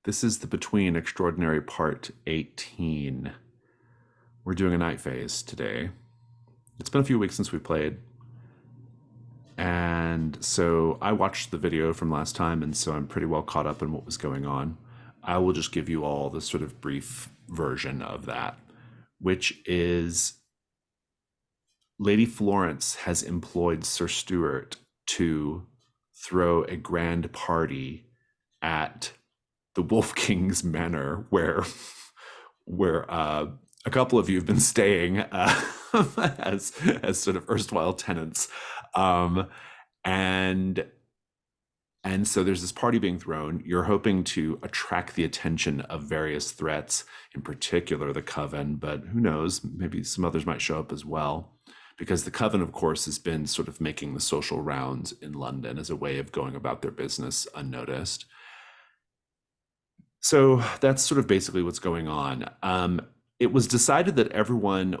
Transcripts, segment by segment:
This is the Between Extraordinary Part 18. We're doing a night phase today. It's been a few weeks since we played. And so I watched the video from last time, and so I'm pretty well caught up in what was going on. I will just give you all the sort of brief version of that, which is Lady Florence has employed Sir Stuart to throw a grand party at the Wolf King's manor, where a couple of you have been staying as sort of erstwhile tenants, um, and and so there's this party being thrown. You're hoping to attract the attention of various threats, in particular the Coven, but who knows? Maybe some others might show up as well. Because the Coven, of course, has been sort of making the social rounds in London as a way of going about their business unnoticed. So that's sort of basically what's going on. It was decided that everyone,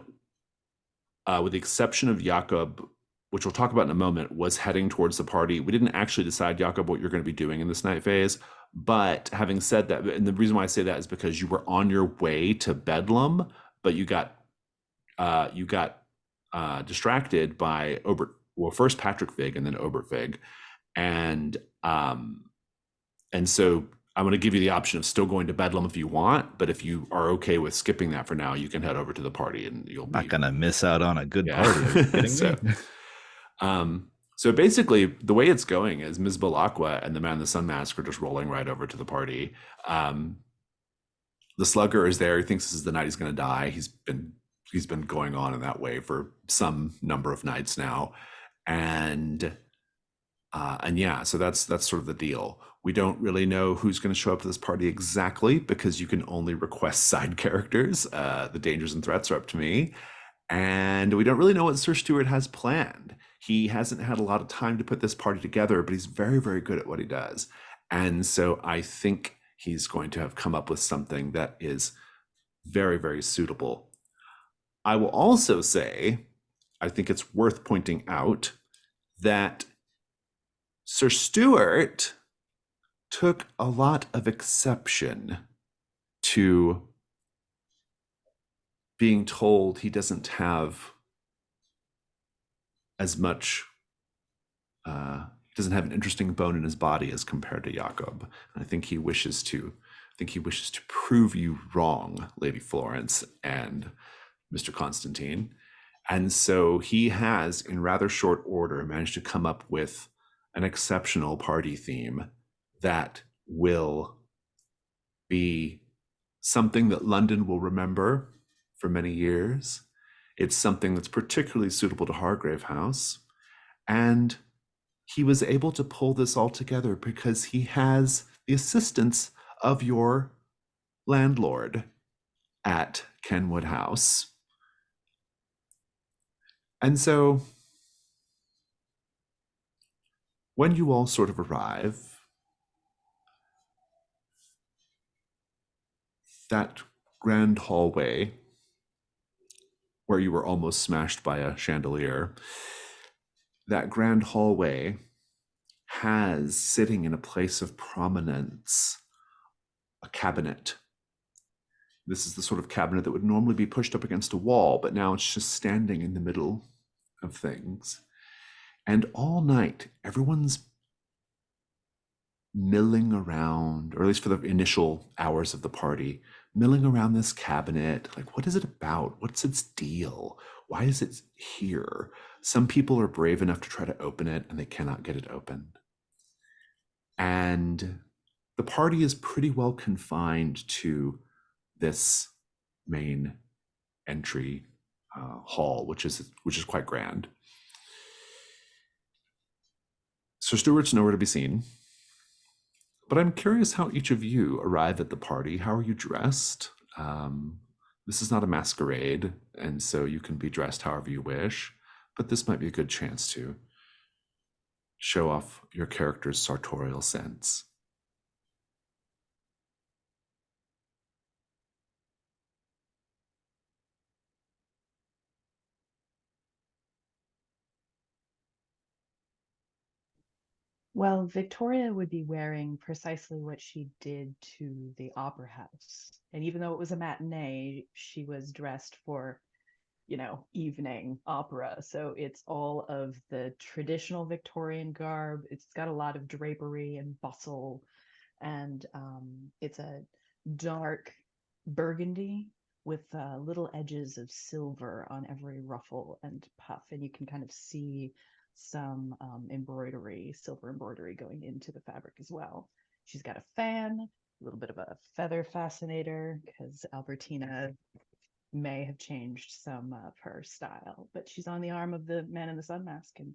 with the exception of Jakob, which we'll talk about in a moment, was heading towards the party. We didn't actually decide, Jakob, what you're going to be doing in this night phase. But having said that, and the reason why I say that is because you were on your way to Bedlam, but you got distracted by first Patrick Fig and then Oberfig, and so I'm going to give you the option of still going to Bedlam if you want, but if you are okay with skipping that for now, you can head over to the party and you'll Not gonna miss out on a good party. Are you kidding so, me? so basically, the way it's going is Ms. Balakwa and the Man in the Sun Mask are just rolling right over to the party. The Slugger is there. He thinks this is the night he's going to die. He's been going on in that way for some number of nights now, and yeah, so that's sort of the deal. We don't really know who's going to show up to this party exactly because you can only request side characters. The dangers and threats are up to me, and we don't really know what Sir Stuart has planned. He hasn't had a lot of time to put this party together, but he's very, very good at what he does, and so I think he's going to have come up with something that is very, very suitable. I will also say, I think it's worth pointing out that Sir Stuart took a lot of exception to being told he doesn't have as much, doesn't have an interesting bone in his body as compared to Jakob. And I think he wishes to prove you wrong, Lady Florence and Mr. Constantine. And so he has, in rather short order, managed to come up with an exceptional party theme that will be something that London will remember for many years. It's something that's particularly suitable to Hargrave House. And he was able to pull this all together because he has the assistance of your landlord at Kenwood House. And so when you all sort of arrive, that grand hallway where you were almost smashed by a chandelier, that grand hallway has, sitting in a place of prominence, a cabinet. This is the sort of cabinet that would normally be pushed up against a wall, but now it's just standing in the middle of things. And all night, everyone's milling around, or at least for the initial hours of the party, milling around this cabinet. Like, what is it about? What's its deal? Why is it here? Some people are brave enough to try to open it and they cannot get it opened. And the party is pretty well confined to this main entry hall, which is quite grand. Sir Stuart's nowhere to be seen. But I'm curious how each of you arrive at the party. How are you dressed? This is not a masquerade, and so you can be dressed however you wish, but this might be a good chance to show off your character's sartorial sense. Well, Victoria would be wearing precisely what she did to the opera house. And even though it was a matinee, she was dressed for, evening opera. So it's all of the traditional Victorian garb. It's got a lot of drapery and bustle, and it's a dark burgundy with little edges of silver on every ruffle and puff, and you can kind of see some embroidery, silver embroidery going into the fabric as well. She's got a fan, a little bit of a feather fascinator, because Albertina may have changed some of her style, but she's on the arm of the man in the sun mask, and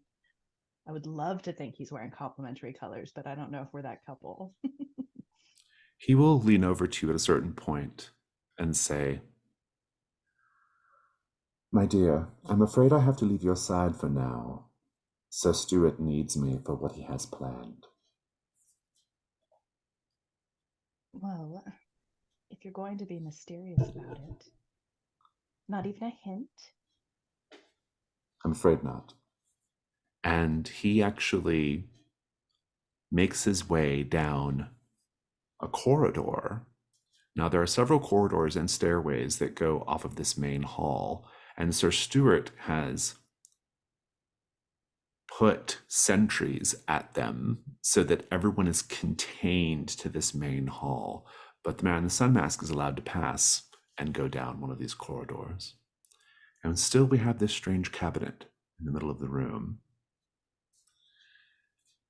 I would love to think he's wearing complementary colors, but I don't know if we're that couple. He will lean over to you at a certain point and say, "My dear, I'm afraid I have to leave your side for now. Sir Stuart needs me for what he has planned." Well, if you're going to be mysterious about it, not even a hint? I'm afraid not. And he actually makes his way down a corridor. Now, there are several corridors and stairways that go off of this main hall, and Sir Stuart has put sentries at them so that everyone is contained to this main hall. But the man in the sun mask is allowed to pass and go down one of these corridors. And still, we have this strange cabinet in the middle of the room.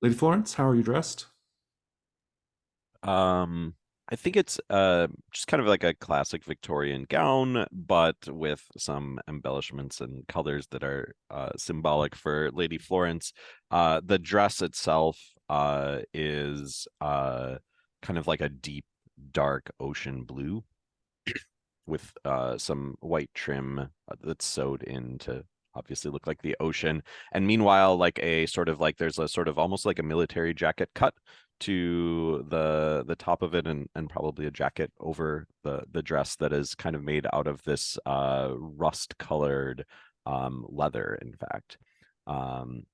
Lady Florence, how are you dressed? Um, I think it's just kind of like a classic Victorian gown, but with some embellishments and colors that are symbolic for Lady Florence. The dress itself is kind of like a deep, dark ocean blue with some white trim that's sewed in to obviously look like the ocean. And meanwhile, like a sort of like there's a sort of almost like a military jacket cut to the top of it, and probably a jacket over the dress that is kind of made out of this rust colored leather, in fact. Um,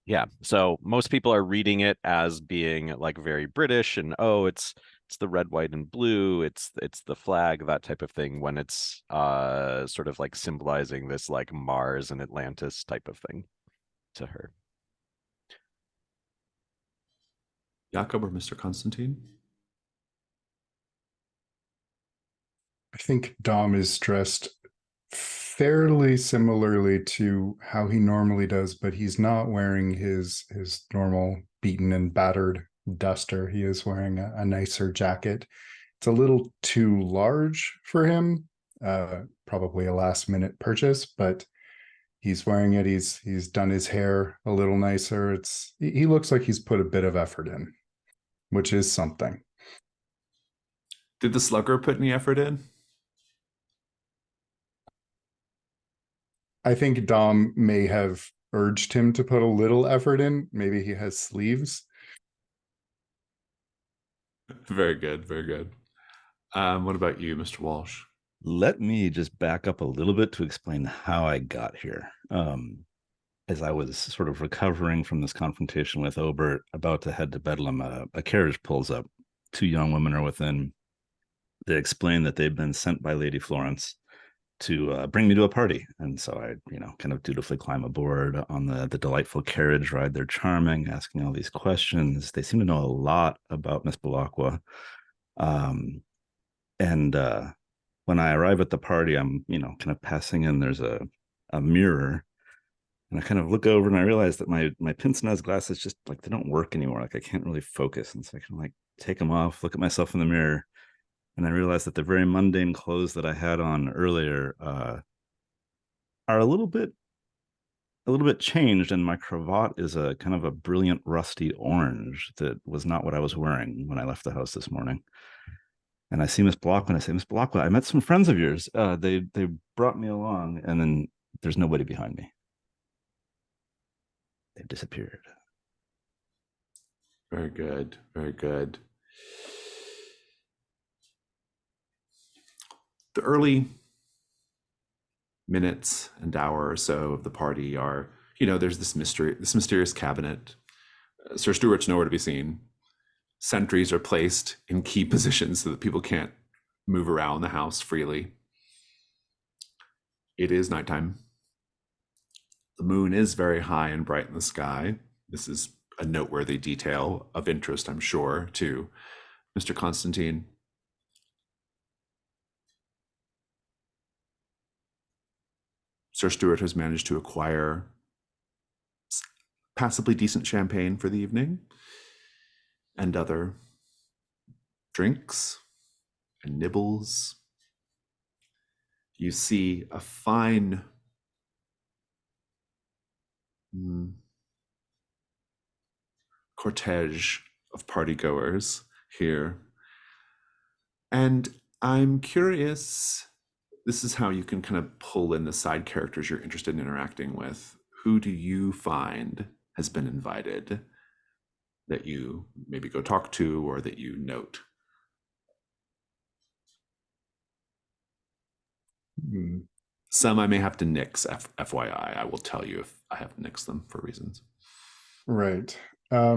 yeah, so most people are reading it as being like very British and oh, it's the red, white, and blue, it's the flag, that type of thing, when it's sort of like symbolizing this like Mars and Atlantis type of thing to her. Jakob or Mr. Constantine? I think Dom is dressed fairly similarly to how he normally does, but he's not wearing his normal beaten and battered duster. He is wearing a nicer jacket. It's a little too large for him. Probably a last minute purchase, but he's wearing it. He's done his hair a little nicer. He looks like he's put a bit of effort in, which is something. Did the slugger put any effort in? I think Dom may have urged him to put a little effort in. Maybe he has sleeves. Very good, very good. What about you, Mr. Walsh? Let me just back up a little bit to explain how I got here. As I was sort of recovering from this confrontation with Obert, about to head to Bedlam, a carriage pulls up. Two young women are within. They explain that they've been sent by Lady Florence to bring me to a party. And so I, kind of dutifully climb aboard on the delightful carriage ride. They're charming, asking all these questions. They seem to know a lot about Miss Belacqua. And when I arrive at the party, I'm, kind of passing in, there's a mirror. And I kind of look over and I realize that my pince-nez glasses just like they don't work anymore. Like I can't really focus. And so I can like take them off, look at myself in the mirror, and I realized that the very mundane clothes that I had on earlier are a little bit changed, and my cravat is a kind of a brilliant rusty orange that was not what I was wearing when I left the house this morning. And I see Miss Block, and I say, Miss Blockwood, I met some friends of yours. They brought me along, and then there's nobody behind me. They've disappeared. Very good, very good. The early minutes and hour or so of the party are, there's this mysterious cabinet. Sir Stuart's nowhere to be seen. Sentries are placed in key positions so that people can't move around the house freely. It is nighttime. The moon is very high and bright in the sky. This is a noteworthy detail of interest, I'm sure, to Mr. Constantine. Sir Stuart has managed to acquire passably decent champagne for the evening and other drinks and nibbles. You see a fine cortege of partygoers here. And I'm curious, this is how you can kind of pull in the side characters you're interested in interacting with. Who do you find has been invited that you maybe go talk to or that you note? Some I may have to nix, FYI. I will tell you if I have to nix them for reasons. Right. I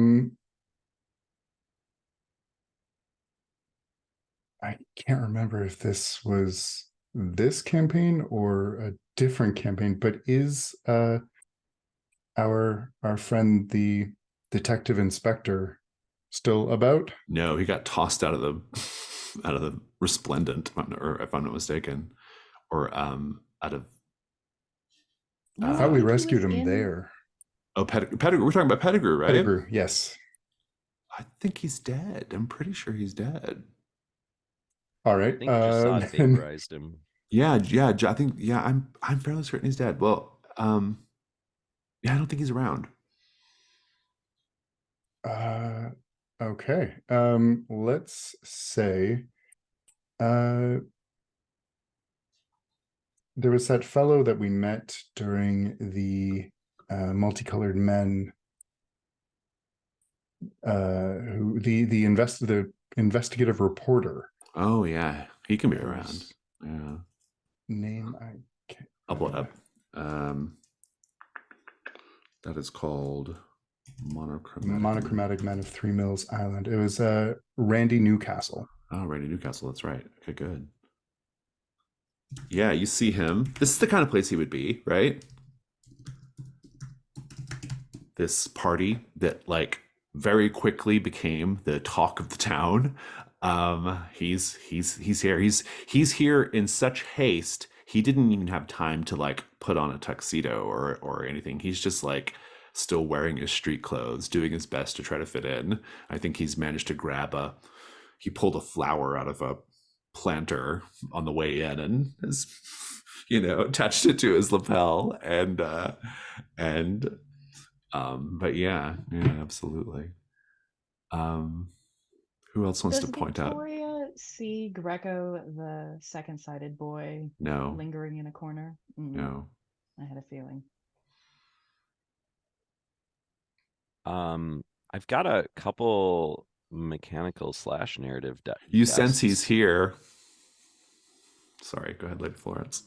can't remember if this was this campaign or a different campaign, but is our friend the detective inspector still about? No, he got tossed out of the Resplendent, if I'm not mistaken, or out of. I thought we think he rescued was him in- there. Oh, Pettigrew. We're talking about Pettigrew, right? Pettigrew, yes. I think he's dead. I'm pretty sure he's dead. All right. I think Jasad then- vaporized him. Yeah. I think. Yeah, I'm fairly certain he's dead. Well, yeah, I don't think he's around. Okay. Let's say there was that fellow that we met during the multicolored men who the investigative reporter. Oh yeah, he can be Whose around. Yeah, Name I can't. I'll pull it up. That is called Monochromatic Men of Three Mills Island. It was Randy Newcastle. Oh, Randy Newcastle. That's right. Okay, good. Yeah, you see him. This is the kind of place he would be, right? This party that like very quickly became the talk of the town. He's here. He's here in such haste. He didn't even have time to like put on a tuxedo or anything. He's just like still wearing his street clothes, doing his best to try to fit in. I think he's managed to he pulled a flower out of a planter on the way in and has, attached it to his lapel but yeah, absolutely. Who else wants Does to point out? Victoria see Greco, the second-sided boy, No, lingering in a corner? no. I had a feeling. I've got a couple mechanical / narrative. You sense he's here. Sorry, go ahead, Lady Florence.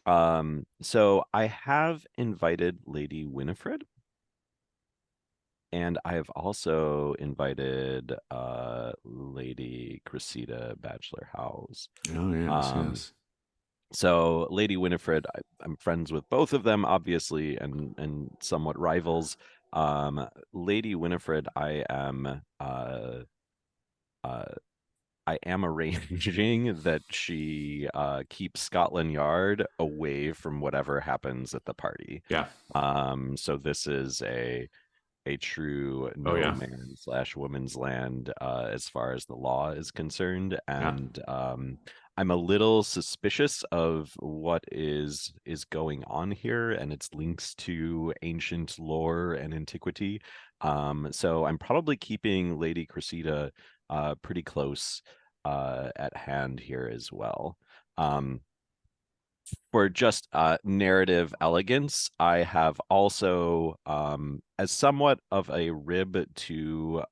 So I have invited Lady Winifred, and I have also invited Lady Cressida Bachelor House. Oh yes, yes. So Lady Winifred, I'm friends with both of them, obviously, and somewhat rivals. Lady Winifred, I am arranging that she keeps Scotland Yard away from whatever happens at the party. Yeah. So this is a true Oh, yeah. man / woman's land as far as the law is concerned, and I'm a little suspicious of what is going on here and its links to ancient lore and antiquity. So I'm probably keeping Lady Cressida pretty close at hand here as well. For just narrative elegance, I have also, as somewhat of a rib to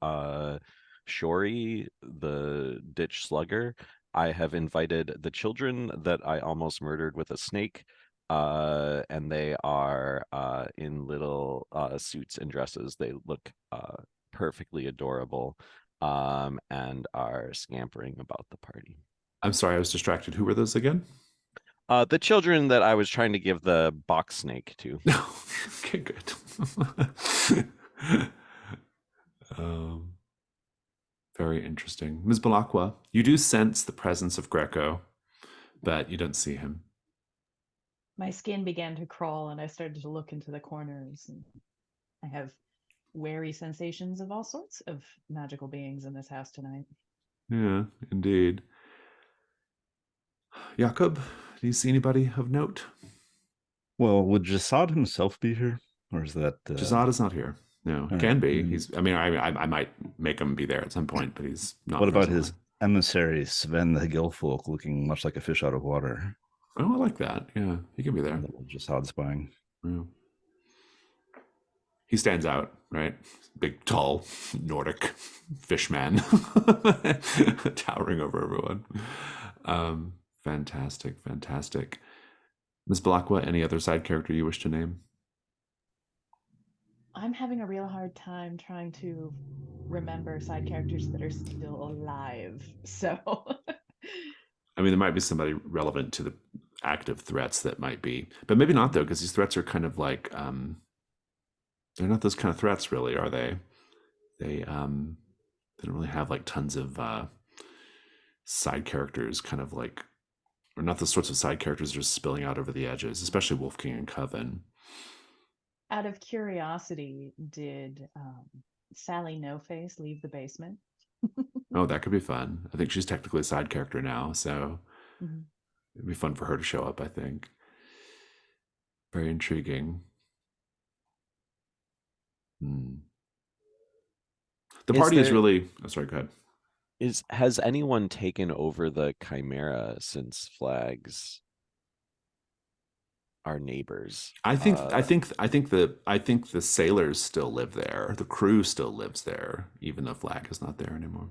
Shori, the ditch slugger, I have invited the children that I almost murdered with a snake, and they are in little suits and dresses. They look perfectly adorable, and are scampering about the party. I'm sorry, I was distracted. Who were those again? The children that I was trying to give the box snake to. Okay, good. um, very interesting. Ms. Balakwa, you do sense the presence of Greco, but you don't see him. My skin began to crawl and I started to look into the corners. And I have wary sensations of all sorts of magical beings in this house tonight. Yeah, indeed. Jakob, do you see anybody of note? Well, would Jasad himself be here, or is that Jazad is not here. No, he all can right. be. He's. I mean, I might make him be there at some point, but he's not. What about his presently. emissary Sven the Gilfolk, looking much like a fish out of water? Oh, I like that. Yeah, he can be there. Jasad spying. Yeah. He stands out, right? Big, tall, Nordic fishman, towering over everyone. Fantastic, fantastic. Ms. Balakwa, any other side character you wish to name? I'm having a real hard time trying to remember side characters that are still alive. So I mean, there might be somebody relevant to the active threats that might be, but maybe not though, because these threats are kind of like they're not those kind of threats, really, are they? They don't really have like tons of side characters, kind of like, or not the sorts of side characters that are spilling out over the edges, especially Wolf King and Coven. out of curiosity, did Sally No Face leave the basement? Oh, that could be fun. I think she's technically a side character now, so Mm-hmm. it'd be fun for her to show up, I think. Very intriguing. The party is really... Oh, sorry, go ahead. Has anyone taken over the Chimera since Flags are neighbors? I think the sailors still live there. The crew still lives there, even though Flag is not there anymore.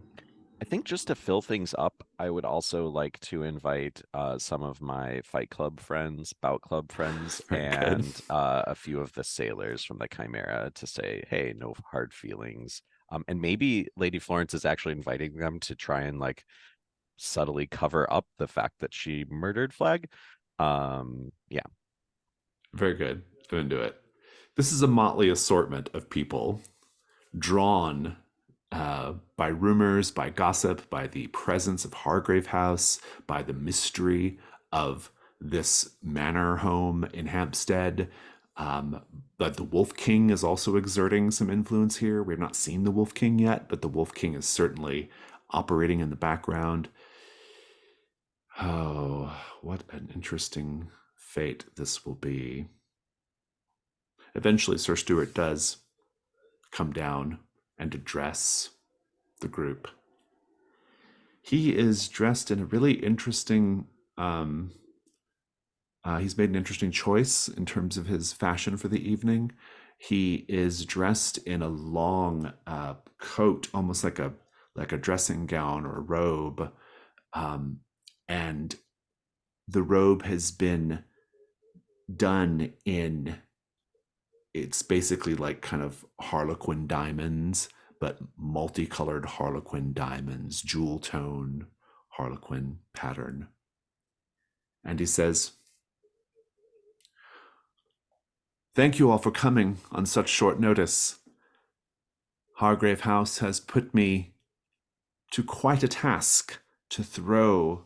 I think just to fill things up, I would also like to invite some of my Fight Club friends, Bout Club friends, and a few of the sailors from the Chimera to say, hey, no hard feelings. And maybe Lady Florence is actually inviting them to try and like subtly cover up the fact that she murdered Flag. Yeah. Very good. I'm into it. This is a motley assortment of people drawn by rumors, by gossip, by the presence of Hargrave House, by the mystery of this manor home in Hampstead. But the Wolf King is also exerting some influence here. We have not seen the Wolf King yet, but the Wolf King is certainly operating in the background. Oh, what an interesting fate this will be. Eventually, Sir Stuart does come down and address the group. He is dressed in a really interesting... he's made an interesting choice in terms of his fashion for the evening. He is dressed in a long coat, almost like a dressing gown or a robe, and the robe has been done in... It's basically like kind of harlequin diamonds, but multicolored harlequin diamonds, jewel tone harlequin pattern. And he says, "Thank you all for coming on such short notice. Hargrave House has put me to quite a task to throw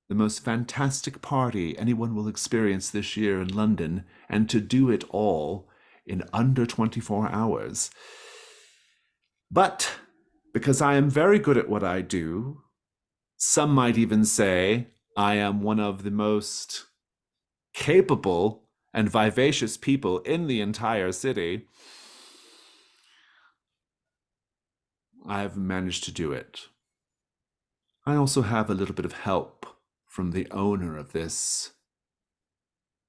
the most fantastic party anyone will experience this year in London, and to do it all in under 24 hours. But because I am very good at what I do, some might even say I am one of the most capable and vivacious people in the entire city, I've managed to do it. I also have a little bit of help from the owner of this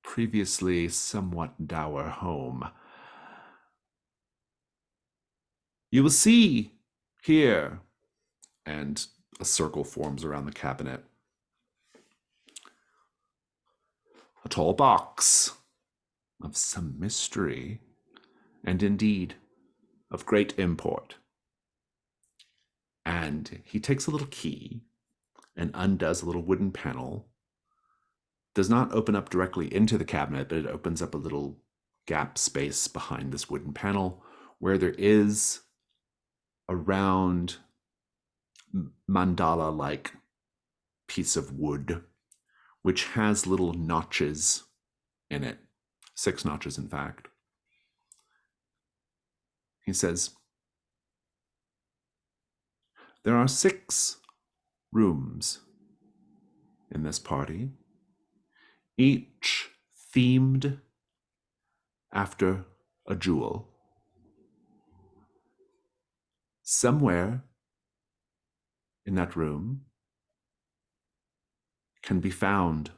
previously somewhat dour home. You will see here," and a circle forms around the cabinet, "a tall box of some mystery, and indeed of great import. And he takes a little key and undoes a little wooden panel. Does not open up directly into the cabinet, but it opens up a little gap space behind this wooden panel where there is a round mandala-like piece of wood, which has little notches in it. 6 notches, in fact. He says, there are 6 rooms in this party, each themed after a jewel. Somewhere in that room can be found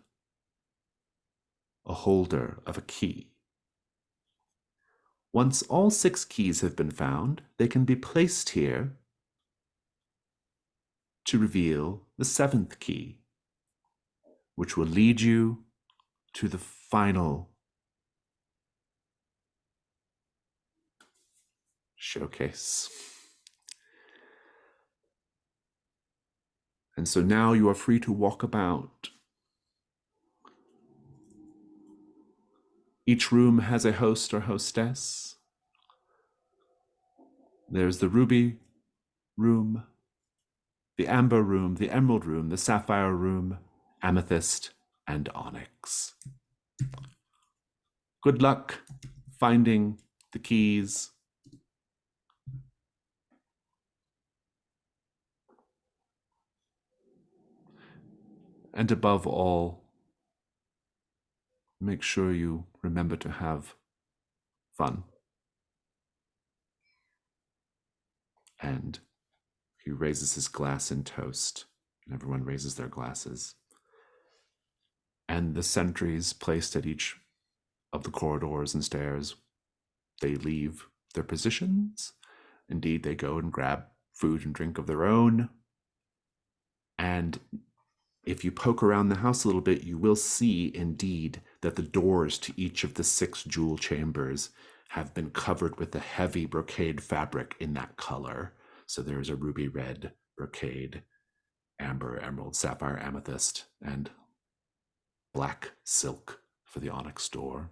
a holder of a key. Once all 6 keys have been found, they can be placed here to reveal the 7th key, which will lead you to the final showcase. And so now you are free to walk about. Each room has a host or hostess. There's the ruby room, the amber room, the emerald room, the sapphire room, amethyst, and onyx. Good luck finding the keys. And above all, make sure you remember to have fun. And he raises his glass in toast, and everyone raises their glasses. And the sentries placed at each of the corridors and stairs, they leave their positions. Indeed, they go and grab food and drink of their own. And if you poke around the house a little bit, you will see indeed that the doors to each of the 6 jewel chambers have been covered with a heavy brocade fabric in that color. So there's a ruby red brocade, amber, emerald, sapphire, amethyst, and black silk for the onyx door.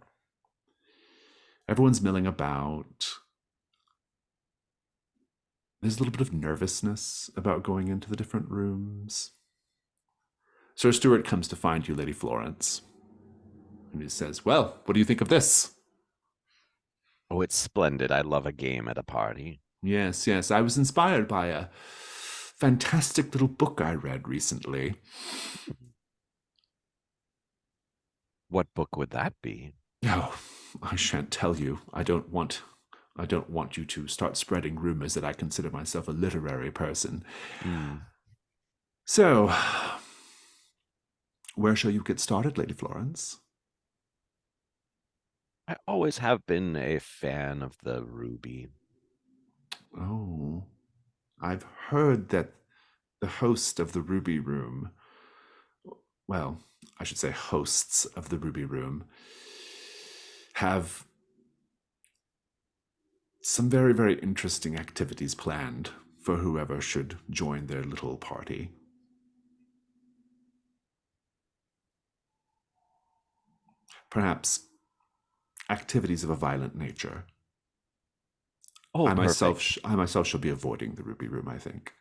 Everyone's milling about. There's a little bit of nervousness about going into the different rooms. Sir Stuart comes to find you, Lady Florence. And he says, well, what do you think of this? Oh, it's splendid. I love a game at a party. Yes, yes. I was inspired by a fantastic little book I read recently. What book would that be? Oh, I shan't tell you. I don't want you to start spreading rumors that I consider myself a literary person. So, where shall you get started, Lady Florence? I always have been a fan of the ruby. Oh, I've heard that the host of the Ruby Room, well, I should say hosts of the Ruby Room, have some very, very interesting activities planned for whoever should join their little party. Perhaps activities of a violent nature. Oh, I myself perfect. shall be avoiding the Ruby Room, I think.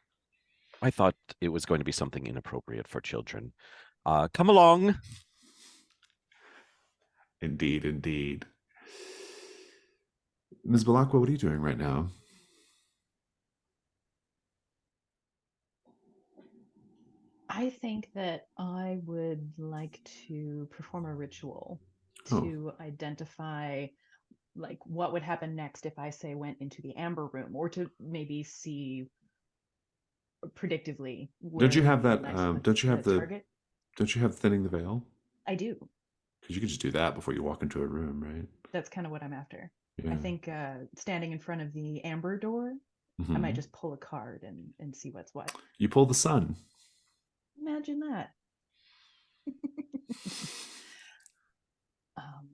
I thought it was going to be something inappropriate for children. Come along. Indeed, indeed. Ms. Balakwa, what are you doing right now? I think that I would like to perform a ritual Oh. to identify like what would happen next if I say went into the amber room, or to maybe see predictively where Don't you have would be that? the next Don't you have the? target. Don't you have thinning the veil? I do. Because you could just do that before you walk into a room, right? That's kind of what I'm after. Yeah. I think standing in front of the amber door, I might just pull a card and see what's what. You pull the sun. Imagine that. um,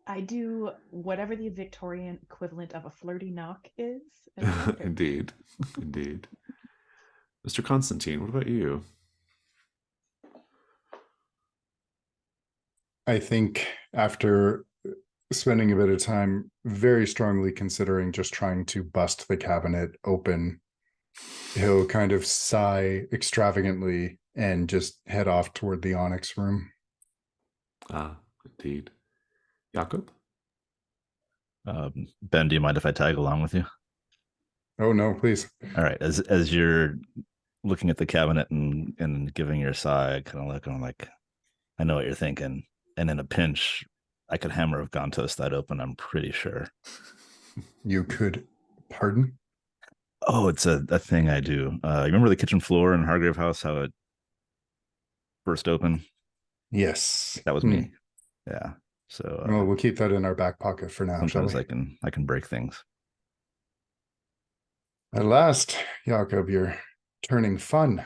I do whatever the Victorian equivalent of a flirty knock is. And I enter. Indeed. Indeed. Mr. Constantine, what about you? I think after spending a bit of time very strongly considering just trying to bust the cabinet open, he'll kind of sigh extravagantly and just head off toward the onyx room. Ah, indeed. Jakob? Ben, do you mind if I tag along with you? Oh no, please. All right. As you're looking at the cabinet and giving your sigh, I kind of look and I'm like, I know what you're thinking. And in a pinch, I could hammer of Gontos that open, I'm pretty sure. You could pardon? Oh, it's a thing I do. You remember the kitchen floor in Hargrave House, how it first opened? Yes. That was me. Yeah. So Well, we'll keep that in our back pocket for now, shall sometimes we? I can break things. At last, Jakob, you're turning fun.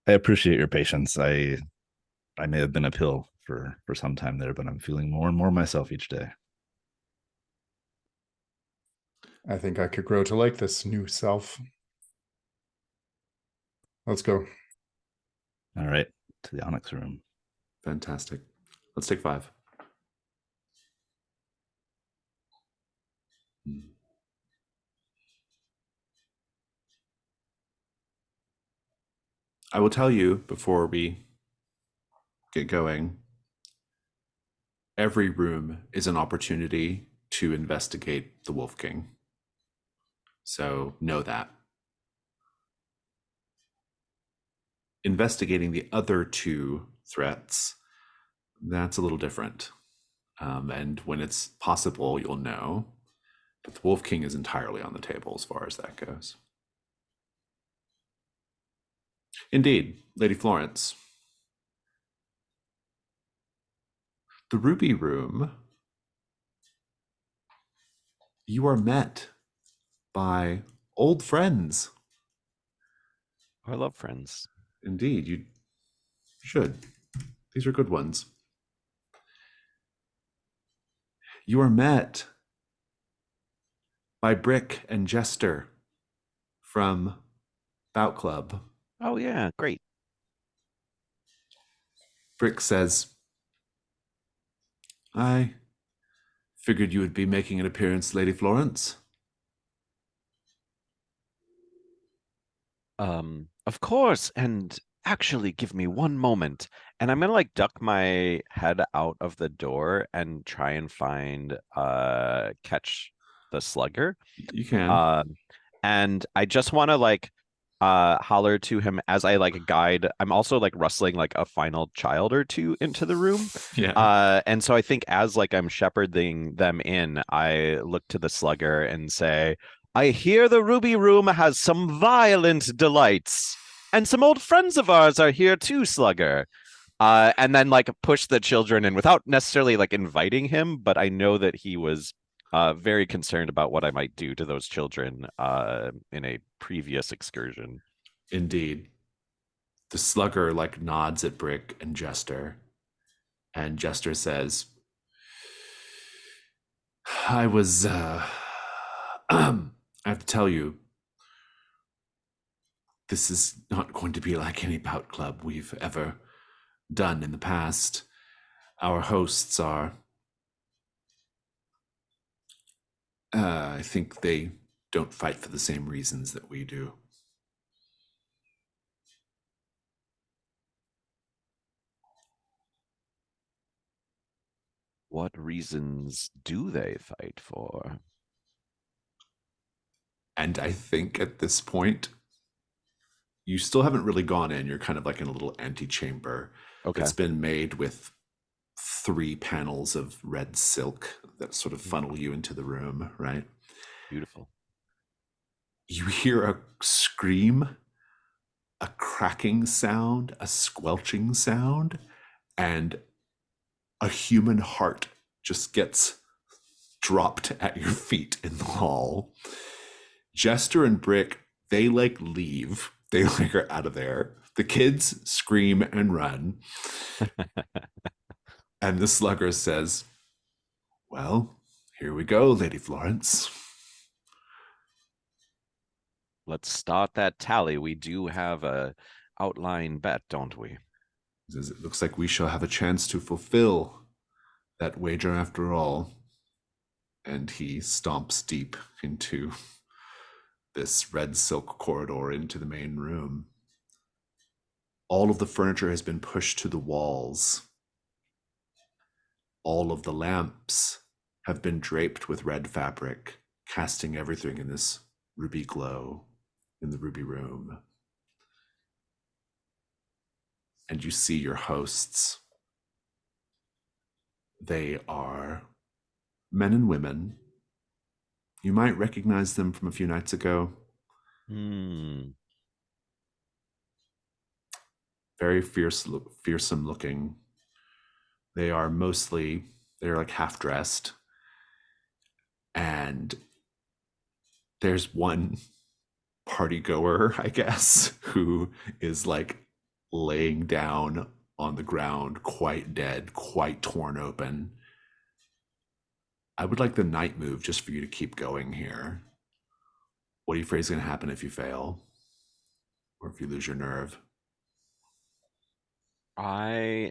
I appreciate your patience. I may have been a pill for some time there, but I'm feeling more and more myself each day. I think I could grow to like this new self. Let's go. All right, to the onyx room. Fantastic. Let's take 5. I will tell you before we get going, every room is an opportunity to investigate the Wolf King. So know that. Investigating the other 2 threats, that's a little different. And when it's possible, you'll know. But the Wolf King is entirely on the table as far as that goes. Indeed, Lady Florence. The Ruby Room, you are met by old friends. I love friends. Indeed, you should. These are good ones. You are met by Brick and Jester from Bout Club. Oh yeah, great. Brick says, I figured you would be making an appearance, Lady Florence. Of course, and actually give me one moment. And I'm gonna like duck my head out of the door and try and find catch the slugger. You can. And I just wanna like holler to him as I like guide. I'm also like rustling like a final child or two into the room. Yeah. And so I think as like I'm shepherding them in, I look to the slugger and say, I hear the Ruby Room has some violent delights, and some old friends of ours are here too, Slugger. And then like push the children in without necessarily like inviting him, but I know that he was very concerned about what I might do to those children in a previous excursion. Indeed. The slugger like nods at Brick and Jester, and Jester says, I was I have to tell you, this is not going to be like any bout club we've ever done in the past. Our hosts are I think they don't fight for the same reasons that we do. What reasons do they fight for? And I think at this point, you still haven't really gone in. You're kind of like in a little antechamber. Okay. It's been made with 3 panels of red silk that sort of funnel you into the room, right? Beautiful. You hear a scream, a cracking sound, a squelching sound, and a human heart just gets dropped at your feet in the hall. Jester and Brick, they like leave. They like are out of there. The kids scream and run. And the slugger says, well, here we go, Lady Florence. Let's start that tally. We do have a outline bet, don't we? He says, it looks like we shall have a chance to fulfill that wager after all. And he stomps deep into this red silk corridor into the main room. All of the furniture has been pushed to the walls. All of the lamps have been draped with red fabric, casting everything in this ruby glow in the ruby room. And you see your hosts. They are men and women. You might recognize them from a few nights ago. Very fearsome looking. They're like half dressed. And there's one party goer, I guess, who is like laying down on the ground, quite dead, quite torn open. I would like the night move just for you to keep going here. What are you afraid is going to happen if you fail? Or if you lose your nerve? I'm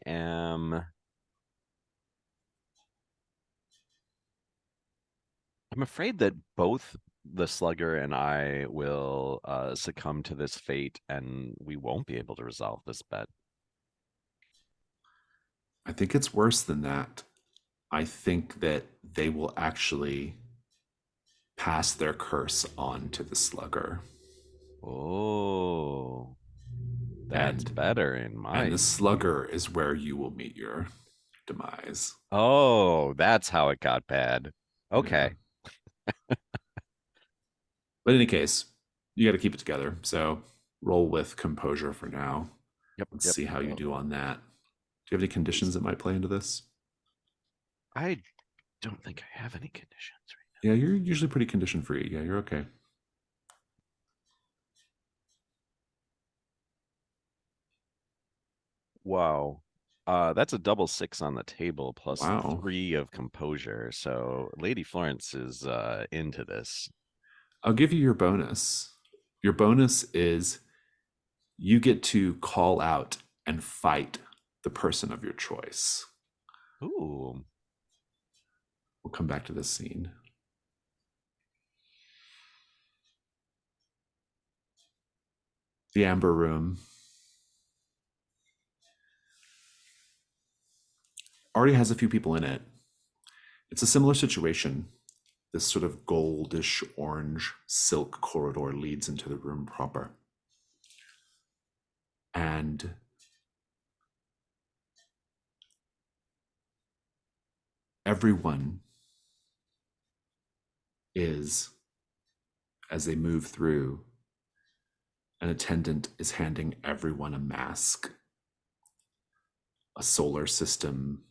afraid that both the slugger and I will succumb to this fate, and we won't be able to resolve this bet. I think it's worse than that. I think that they will actually pass their curse on to the slugger. Oh, that's better in my And the slugger is where you will meet your demise. Oh, that's how it got bad. Okay. Yeah. But in any case, you got to keep it together. So roll with composure for now. Yep. Let's see how you do on that. Do you have any conditions that might play into this? I don't think I have any conditions right Yeah, you're usually pretty condition free. Yeah, you're okay. Wow. That's a double 6 on the table plus Wow. 3 of composure. So Lady Florence is into this. I'll give you your bonus. Your bonus is you get to call out and fight the person of your choice. Ooh. We'll come back to this scene. The Amber Room already has a few people in it. It's a similar situation. This sort of goldish orange silk corridor leads into the room proper. And everyone is, as they move through, an attendant is handing everyone a mask, a solar system,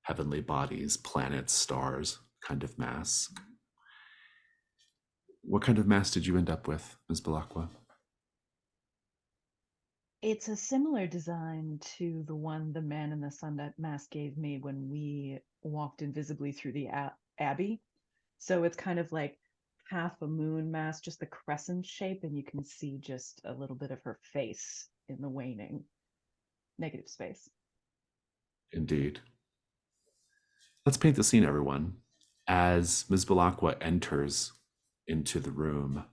heavenly bodies, planets, stars kind of mask. What kind of mask did you end up with, Ms. Balakwa? It's a similar design to the one the man in the sun mask gave me when we walked invisibly through the abbey. So it's kind of like half a moon mask, just the crescent shape, and you can see just a little bit of her face in the waning negative space. Indeed. Let's paint the scene, everyone. As Ms. Balakwa enters into the room,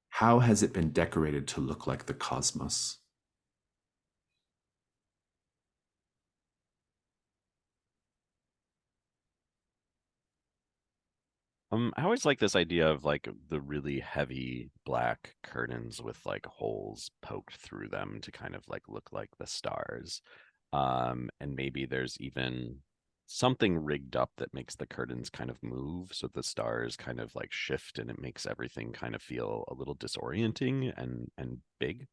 how has it been decorated to look like the cosmos? I always like this idea of like the really heavy black curtains with like holes poked through them to kind of like look like the stars. And maybe there's even something rigged up that makes the curtains kind of move so the stars kind of like shift and it makes everything kind of feel a little disorienting and big.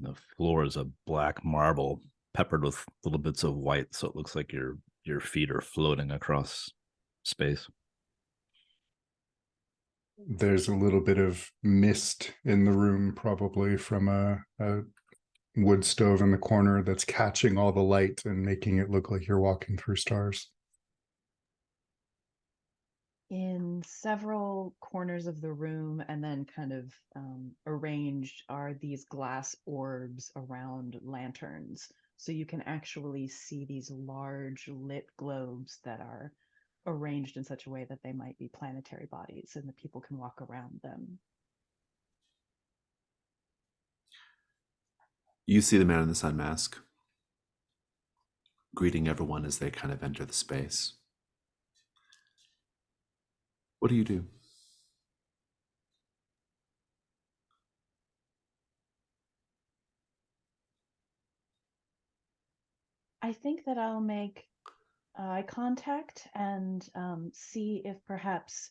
The floor is a black marble peppered with little bits of white, so it looks like your feet are floating across space. There's a little bit of mist in the room, probably from a wood stove in the corner that's catching all the light and making it look like you're walking through stars. In several corners of the room and then kind of arranged are these glass orbs around lanterns. So you can actually see these large lit globes that are arranged in such a way that they might be planetary bodies and the people can walk around them. You see the man in the sun mask greeting everyone as they kind of enter the space. What do you do? I think that I'll make eye contact and see if perhaps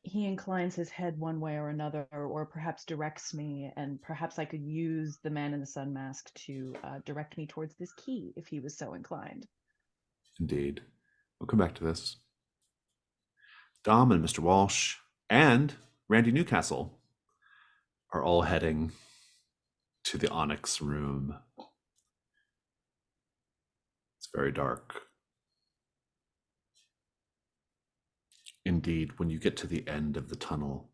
he inclines his head one way or another, or perhaps directs me, and perhaps I could use the man in the sun mask to direct me towards this key if he was so inclined. Indeed. We'll come back to this. Dom and Mr. Walsh and Randy Newcastle are all heading to the Onyx room. It's very dark. Indeed, when you get to the end of the tunnel,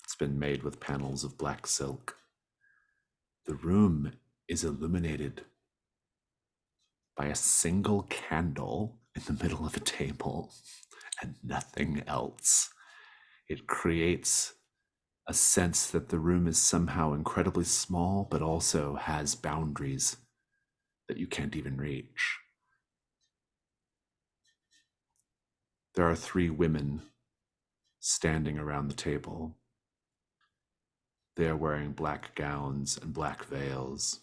it's been made with panels of black silk. The room is illuminated by a single candle in the middle of a table and nothing else. It creates a sense that the room is somehow incredibly small, but also has boundaries that you can't even reach. There are 3 women standing around the table. They are wearing black gowns and black veils.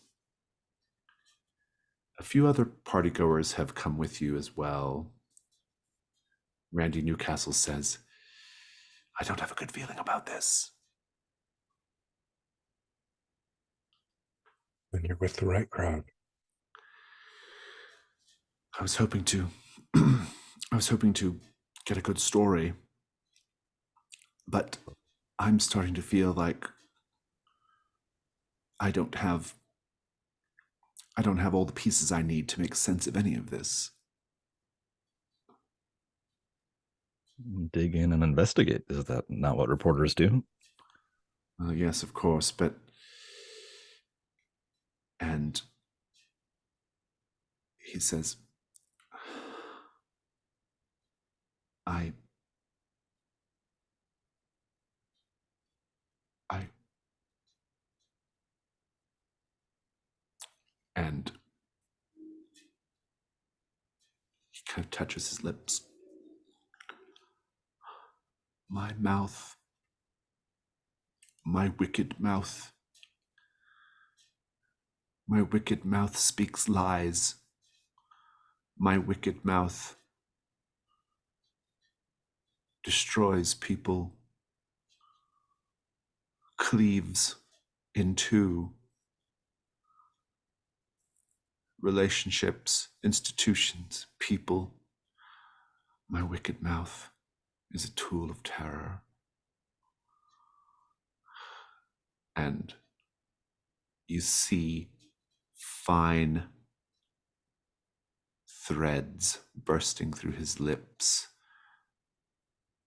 A few other partygoers have come with you as well. Randy Newcastle says, "I don't have a good feeling about this." When you're with the right crowd. I was hoping to get a good story, but I'm starting to feel like I don't have all the pieces I need to make sense of any of this. Dig in and investigate. Is that not what reporters do? Yes, of course, and he says, I and he kind of touches his lips. My mouth, my wicked mouth speaks lies. My wicked mouth destroys people, cleaves in two relationships, institutions, people. My wicked mouth is a tool of terror. And you see fine threads bursting through his lips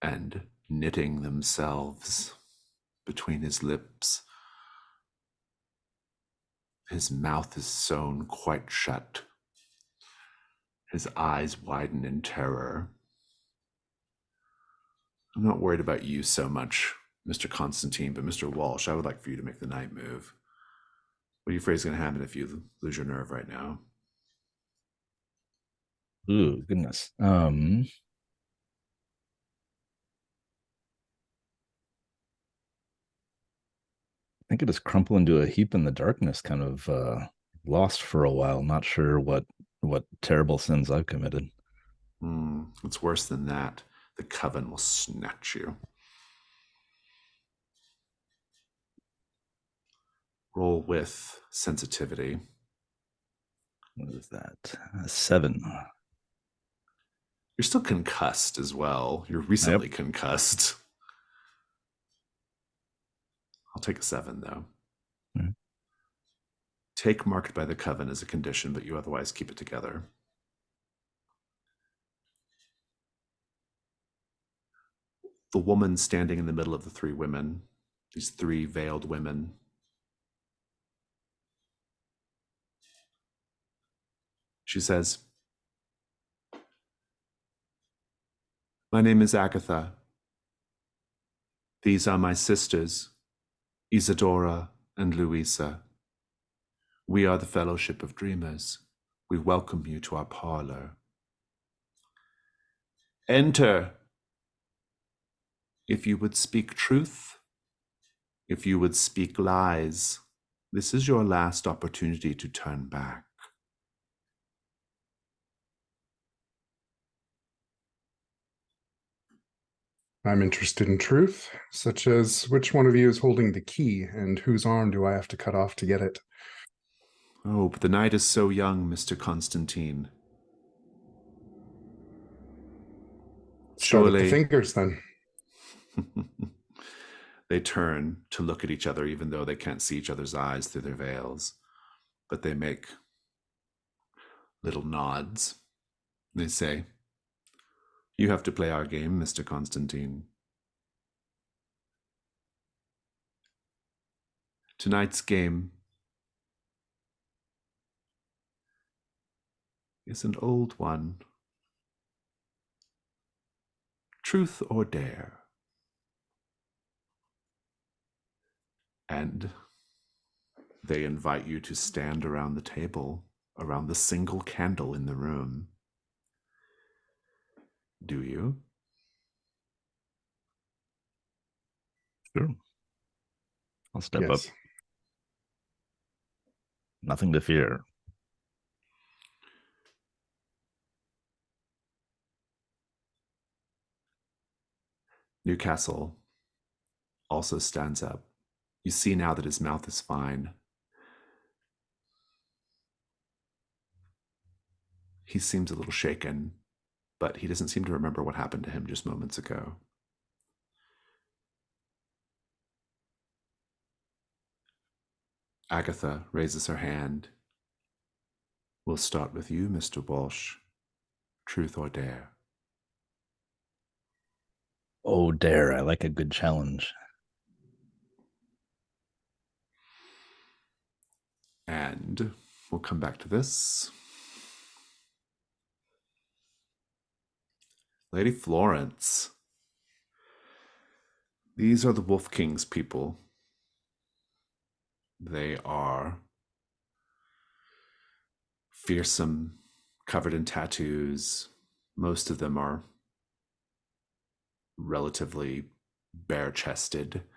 and knitting themselves between his lips. His mouth is sewn quite shut. His eyes widen in terror. I'm not worried about you so much, Mr. Constantine, but Mr. Walsh, I would like for you to make the night move. What do you afraid is going to happen if you lose your nerve right now? Ooh, goodness. I think it just crumple into a heap in the darkness, kind of lost for a while, not sure what terrible sins I've committed. It's worse than that. The coven will snatch you. Roll with sensitivity. What is that? 7. You're still concussed as well. You're recently concussed. I'll take a 7 though. Take marked by the coven as a condition, but you otherwise keep it together. The woman standing in the middle of the three women, these three veiled women, she says, "My name is Agatha. These are my sisters, Isadora and Louisa. We are the Fellowship of Dreamers. We welcome you to our parlor. Enter. If you would speak truth, if you would speak lies, this is your last opportunity to turn back." I'm interested in truth, such as which one of you is holding the key and whose arm do I have to cut off to get it? Oh, but the night is so young, Mr. Constantine. Start with the Surely. fingers, then. They turn to look at each other, even though they can't see each other's eyes through their veils. But they make little nods. They say, "You have to play our game, Mr. Constantine. Tonight's game is an old one. Truth or dare." And they invite you to stand around the table, around the single candle in the room. Do you? Sure. I'll step up. Yes. Nothing to fear. Newcastle also stands up. You see now that his mouth is fine. He seems a little shaken, but he doesn't seem to remember what happened to him just moments ago. Agatha raises her hand. "We'll start with you, Mr. Walsh. Truth or dare?" Oh, dare. I like a good challenge. And we'll come back to this. Lady Florence. These are the Wolf King's people. They are fearsome, covered in tattoos. Most of them are relatively bare-chested,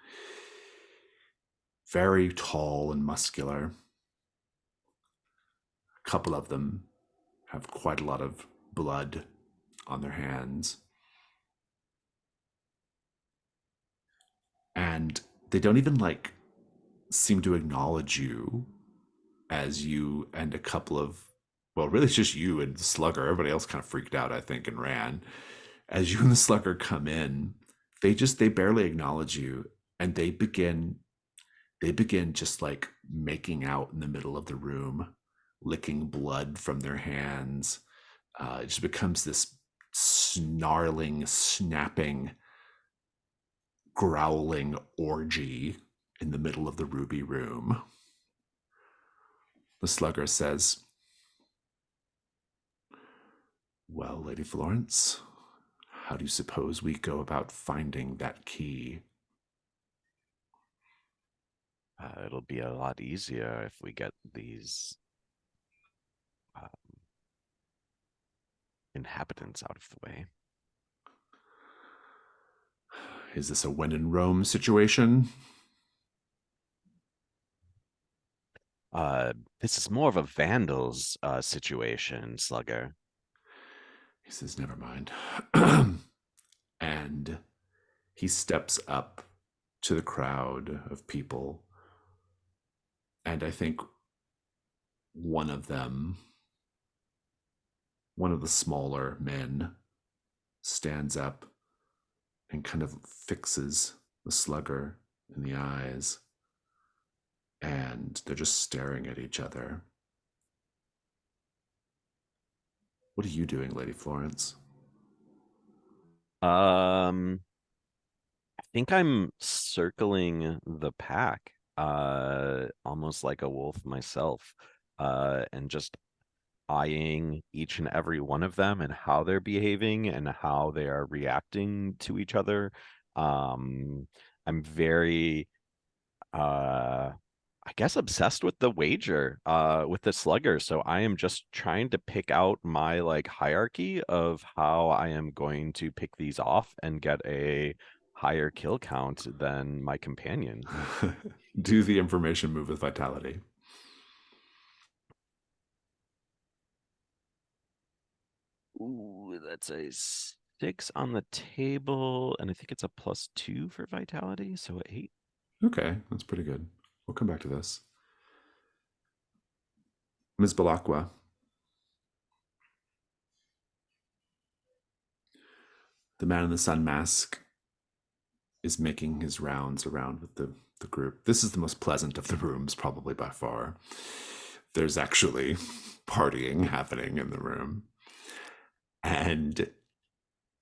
very tall and muscular. A couple of them have quite a lot of blood on their hands. And they don't even seem to acknowledge you as you and a couple of, well, really it's just you and the Slugger. Everybody else kind of freaked out, I think, and ran. As you and the Slugger come in, they barely acknowledge you, and they begin just making out in the middle of the room, licking blood from their hands. It just becomes this snarling, snapping, growling orgy in the middle of the ruby room. The Slugger says, "Well, Lady Florence, how do you suppose we go about finding that key?" It'll be a lot easier if we get these inhabitants out of the way. Is this a when in Rome situation? This is more of a vandals situation, Slugger. He says, "Never mind." And he steps up to the crowd of people. And I think one of the smaller men, stands up and kind of fixes the Slugger in the eyes. and they're just staring at each other. What are you doing, Lady Florence? I think I'm circling the pack, almost like a wolf myself, and just eyeing each and every one of them and how they're behaving and how they are reacting to each other. I'm very I guess obsessed with the wager, with the slugger. So I am just trying to pick out my like hierarchy of how I am going to pick these off and get a higher kill count than my companion. Do the information move with vitality. Ooh, that's a 6 on the table, and I think it's a +2 for vitality, so 8. Okay, that's pretty good. We'll come back to this. Ms. Balakwa. The man in the sun mask is making his rounds around with the group. This is the most pleasant of the rooms, probably by far. There's actually partying happening in the room. And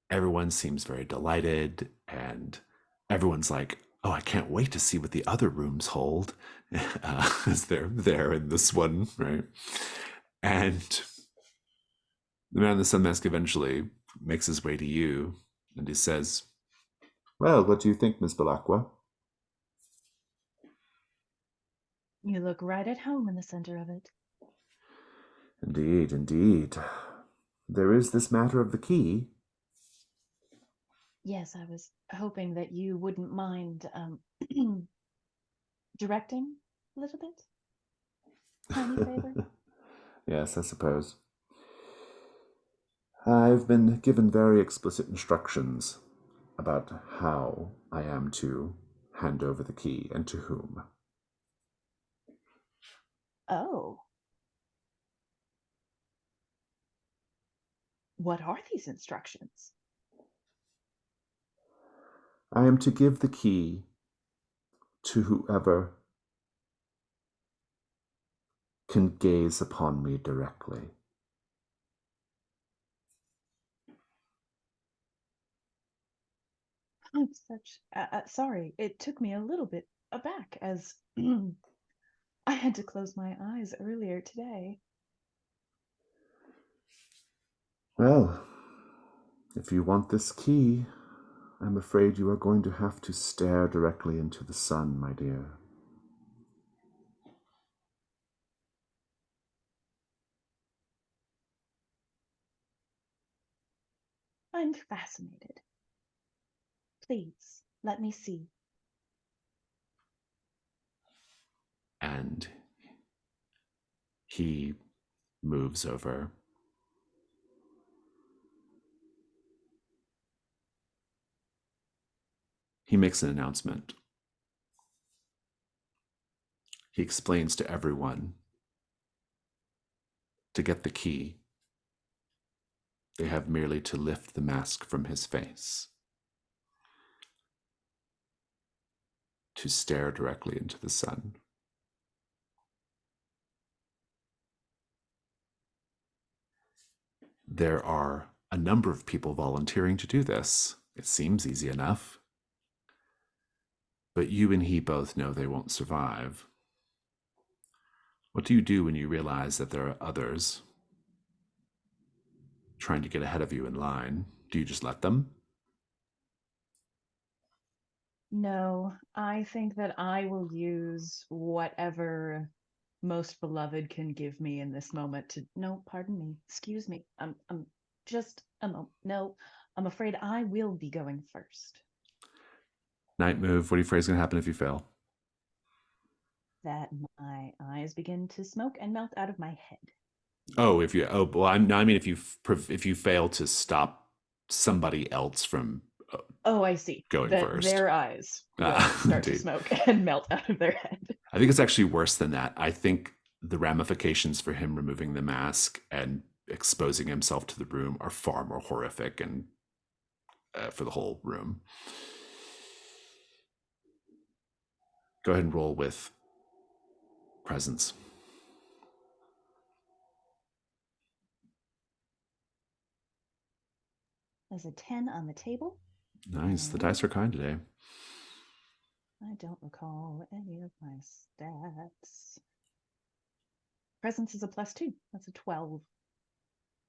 everyone seems very delighted, and everyone's like, oh, I can't wait to see what the other rooms hold, as they're there in this one, right? And the man in the sun mask eventually makes his way to you, and he says, well, what do you think, Miss Balakwa? You look right at home in the center of it. Indeed, indeed. There is this matter of the key. Yes, I was hoping that you wouldn't mind directing a little bit. Tiny favor. Yes, I suppose. I've been given very explicit instructions about how I am to hand over the key and to whom. Oh. What are these instructions? I am to give the key to whoever can gaze upon me directly. I'm such. Sorry, it took me a little bit aback as I had to close my eyes earlier today. Well, if you want this key, I'm afraid you are going to have to stare directly into the sun, my dear. I'm fascinated. Please, let me see. And he moves over. He makes an announcement. He explains to everyone to get the key, they have merely to lift the mask from his face, to stare directly into the sun. There are a number of people volunteering to do this. It seems easy enough. But you and he both know they won't survive. What do you do when you realize that there are others trying to get ahead of you in line? Do you just let them? No, I think that I will use whatever most beloved can give me in this moment to. No, pardon me. Excuse me. I'm just a moment. No, I'm afraid I will be going first. Night move. What do you afraid is going to happen if you fail? That my eyes begin to smoke and melt out of my head. Oh, if you. Oh, well, I mean, if you fail to stop somebody else from Oh, I see. going That first. their eyes will start to Indeed. smoke and melt out of their head. I think it's actually worse than that. I think the ramifications for him removing the mask and exposing himself to the room are far more horrific and for the whole room. Go ahead and roll with presence. There's a 10 on the table. Nice. The dice are kind today. I don't recall any of my stats. Presence is a +2. That's a 12.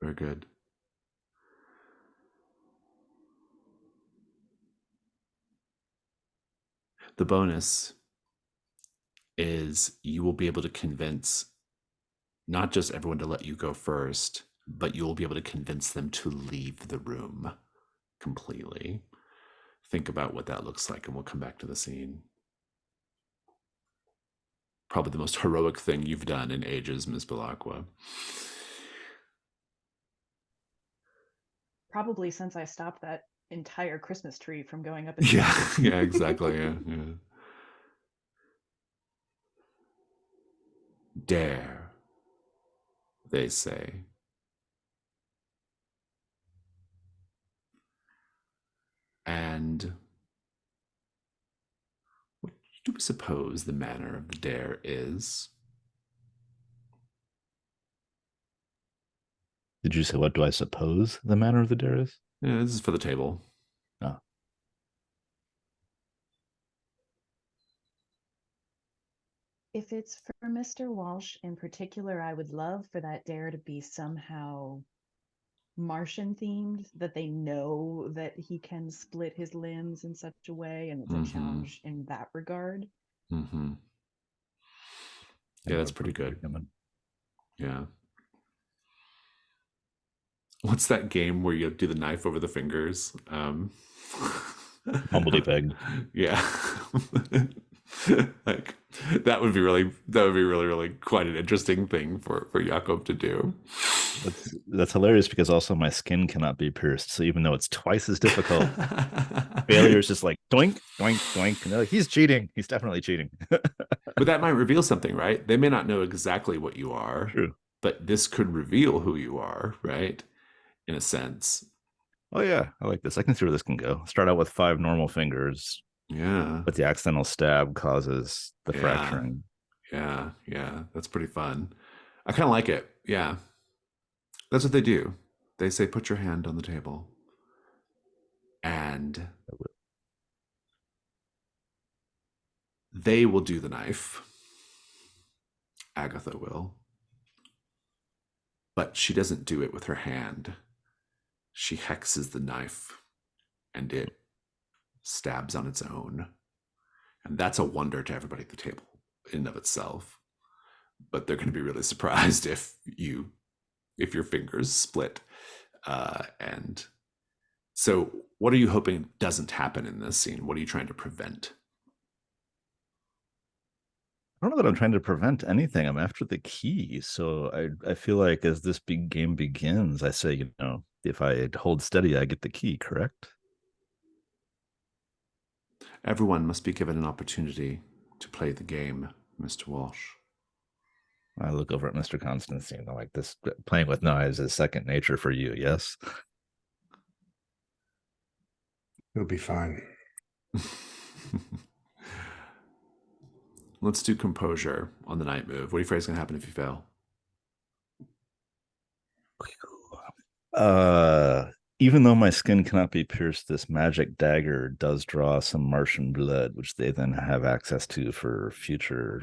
Very good. The bonus is you will be able to convince not just everyone to let you go first, but you'll be able to convince them to leave the room completely. Think about what that looks like, and we'll come back to the scene. Probably the most heroic thing you've done in ages, Ms. Belacqua. Probably since I stopped that entire Christmas tree from going up in the Yeah, yeah, exactly. Yeah. Dare, they say. And what do we suppose the manner of the dare is? Did you say, what do I suppose the manner of the dare is? Yeah, this is for the table. Oh. If it's for Mr. Walsh in particular, I would love for that dare to be somehow Martian themed, that they know that he can split his limbs in such a way, and it's a challenge in that regard. Mm-hmm. Yeah, that's pretty good. Yeah. What's that game where you do the knife over the fingers? Bumblebee peg. Yeah. Like that would be really quite an interesting thing for Jakob to do. That's hilarious, because also my skin cannot be pierced. So even though it's twice as difficult, failure is just like doink, doink, doink. And they're like, he's cheating. He's definitely cheating. But that might reveal something, right? They may not know exactly what you are. True. But this could reveal who you are, right? In a sense. Oh yeah, I like this. I can see where this can go. Start out with 5 normal fingers. Yeah. But the accidental stab causes the fracturing. Yeah. That's pretty fun. I kind of like it. Yeah. That's what they do. They say, put your hand on the table. And they will do the knife. Agatha will. But she doesn't do it with her hand. She hexes the knife, and it stabs on its own. And that's a wonder to everybody at the table in and of itself. But they're going to be really surprised if your fingers split. And so what are you hoping doesn't happen in this scene? What are you trying to prevent? I don't know that I'm trying to prevent anything. I'm after the key. So I feel like as this big game begins, I say, if I hold steady, I get the key, correct? Everyone must be given an opportunity to play the game, Mr. Walsh. I look over at Mr. Constantine, like, this playing with knives is second nature for you, yes? You'll be fine. Let's do composure on the night move. What do you afraid is going to happen if you fail? Even though my skin cannot be pierced, this magic dagger does draw some Martian blood, which they then have access to for future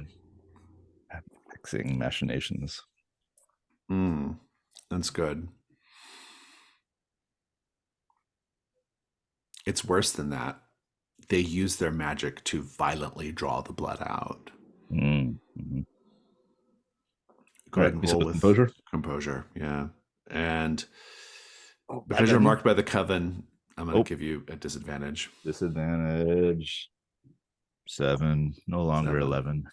hexing machinations. That's good. It's worse than that. They use their magic to violently draw the blood out. Mm-hmm. Go ahead and roll with composure. Composure, yeah. And because you're marked by the coven, I'm going to give you a disadvantage. Disadvantage 7, no longer 7. 11.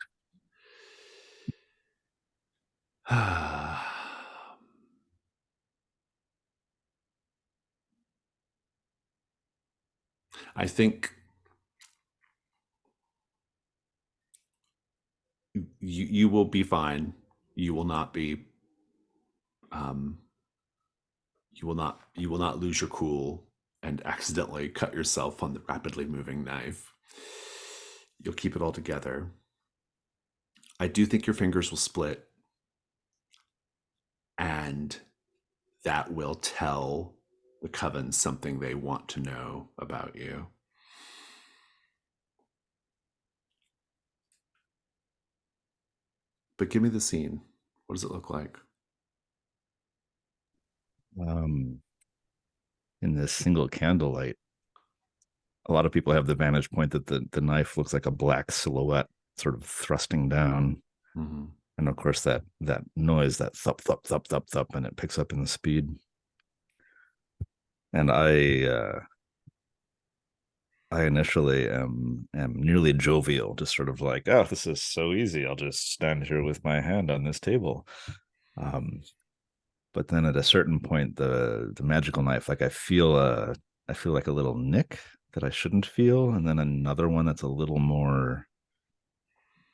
I think you will be fine. You will not be. You will not lose your cool and accidentally cut yourself on the rapidly moving knife. You'll keep it all together. I do think your fingers will split, and that will tell the coven something they want to know about you. But give me the scene. What does it look like? In this single candlelight, a lot of people have the vantage point that the knife looks like a black silhouette sort of thrusting down. Mm-hmm. And of course that noise, that thump, thump, thump, thump, thump, and it picks up in the speed. And I initially am nearly jovial, just sort of like, oh, this is so easy. I'll just stand here with my hand on this table. But then at a certain point, the magical knife, like I feel like a little nick that I shouldn't feel, and then another one that's a little more